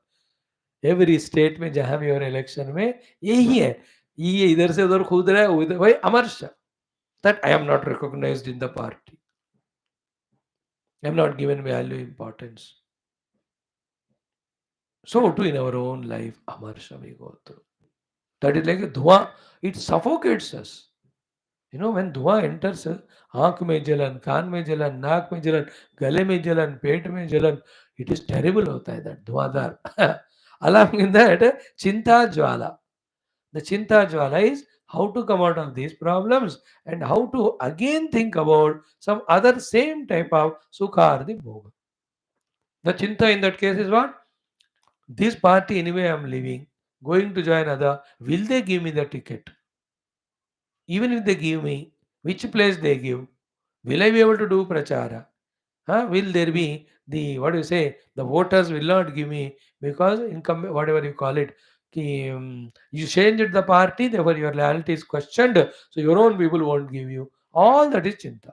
Every state में जहां भी और election में यही है, ये इधर से उधर कूद रहा है, उधर भाई अमर्श, that I am not recognized in the party. I am not given value importance. So too in our own life, Amarsha we go through. That is like a dhua, it suffocates us. You know, when dhua enters, आंख में जलन, कान में जलन, नाक में जलन, गले में जलन, पेट में जलन, it is terrible होता है that Dhuandhar. Along with that, चिंता ज्वाला. The Chinta Jwala is how to come out of these problems and how to again think about some other same type of Sukha or the Bhoga. The Chinta in that case is what? This party anyway I am leaving, going to join other. Will they give me the ticket? Even if they give me, which place they give? Will I be able to do prachara? Huh? Will there be the, what do you say, the voters will not give me because income, whatever you call it, you changed the party, therefore your loyalty is questioned, so your own people won't give you. All that is chinta.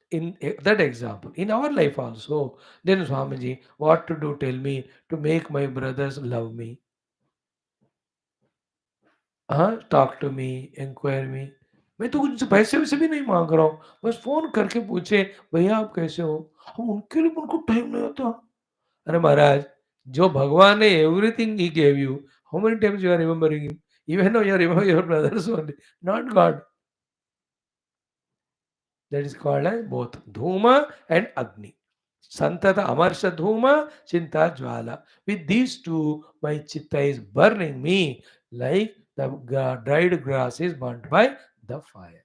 In that example, in our life also, then Swamiji, what to do, tell me, to make my brothers love me. Talk to me, inquire me. मैं तो उनसे पैसे वैसे भी नहीं मांग रहा हूँ, बस फोन करके पूछे भैया आप कैसे हो. हम उनके लिए उनको टाइम नहीं होता. अरे महाराज, जो भगवान ने एवरीथिंग ही gave you, how many times you are remembering him, even know you are remember your brothers only, not God. That is called as both धूमा एंड अग्नि. Santata Amarsha Dhuma Chinta Jwala. With these two, my chitta is burning me like the dried grass is burnt by the fire.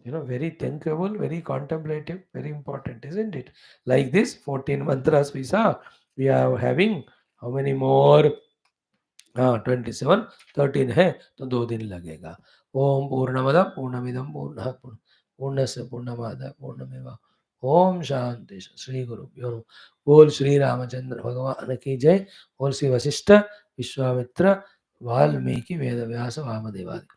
You know, very thinkable, very contemplative, very important, isn't it? Like this, 14 mantras we saw. We are having how many more? 27, 13 है तो 2 दिन लगेगा. ओम पूर्णमद पूर्णमिदम पूर्णात् पूर्णस्य पूर्णमादाय पूर्णमेवा. ओम शांति. श्री गुरुभ्यो नमः. बोल श्री रामचंद्र भगवान की जय. बोल श्री वशिष्ठ विश्वामित्र वाल्मीकि वेद व्यास वामदेवादि.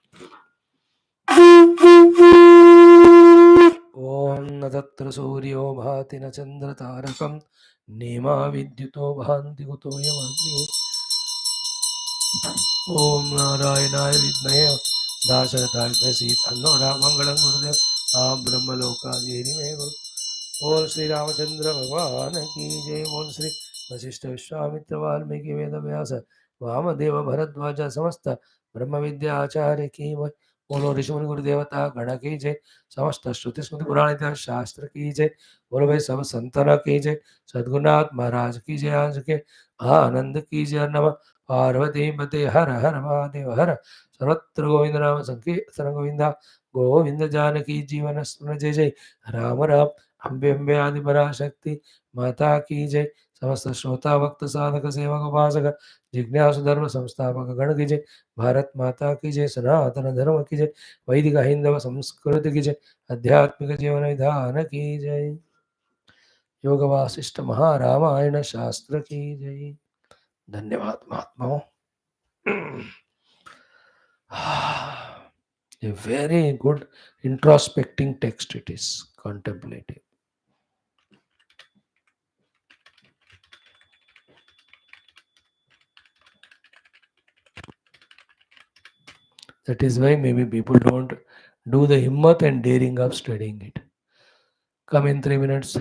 ओम न तत्र सूर्यो भाति न चंद्र तारकम नेमा विद्युतो भान्ति कुतो यमग्नि. ओम नारायणाय विद्महे दाशरथाय तन्नो रामंगलं गुरुदेव आम ब्रह्मलोकाधीरि मे गुरु. बोल श्री रामचंद्र भगवान की जय. बोल श्री वशिष्ठ विश्वामित्र वाल्मीकि वेद व्यास वामदेव भरद्वाज समस्त ब्रह्म विद्या आचार्य की जय. बोलो ऋषिमुनि गुरु देवता गण की जय. समस्त श्रुति स्मृति पुराण इतिहास शास्त्र की जय. बोलो भाई सब संतन की जय. सद्गुरुनाथ महाराज की जय. आज के आनंद की जय. नमः पार्वती पते हर हर महादेव हर. सर्वत्र गोविंद नाम संकीर्तन गोविंदा गोविंद जानकी जीवन स्मरण जय जय राम राम. अम्बे अम्बे आदि पराशक्ति माता की जय. समस्त श्रोता भक्त साधक सेवक उपासक जिज्ञासु धर्म संस्थापक गण की जय. भारत माता की जय. सनातन धर्म की जय. वैदिक हिंदव संस्कृति की जय. आध्यात्मिक जीवन विधान की जय. योग वासिष्ठ महारामायण शास्त्र की जय. धन्यवाद महात्माओं. A very good introspecting text it is, contemplative. That is why maybe people don't do the himmat and daring of studying it. Come in 3 minutes.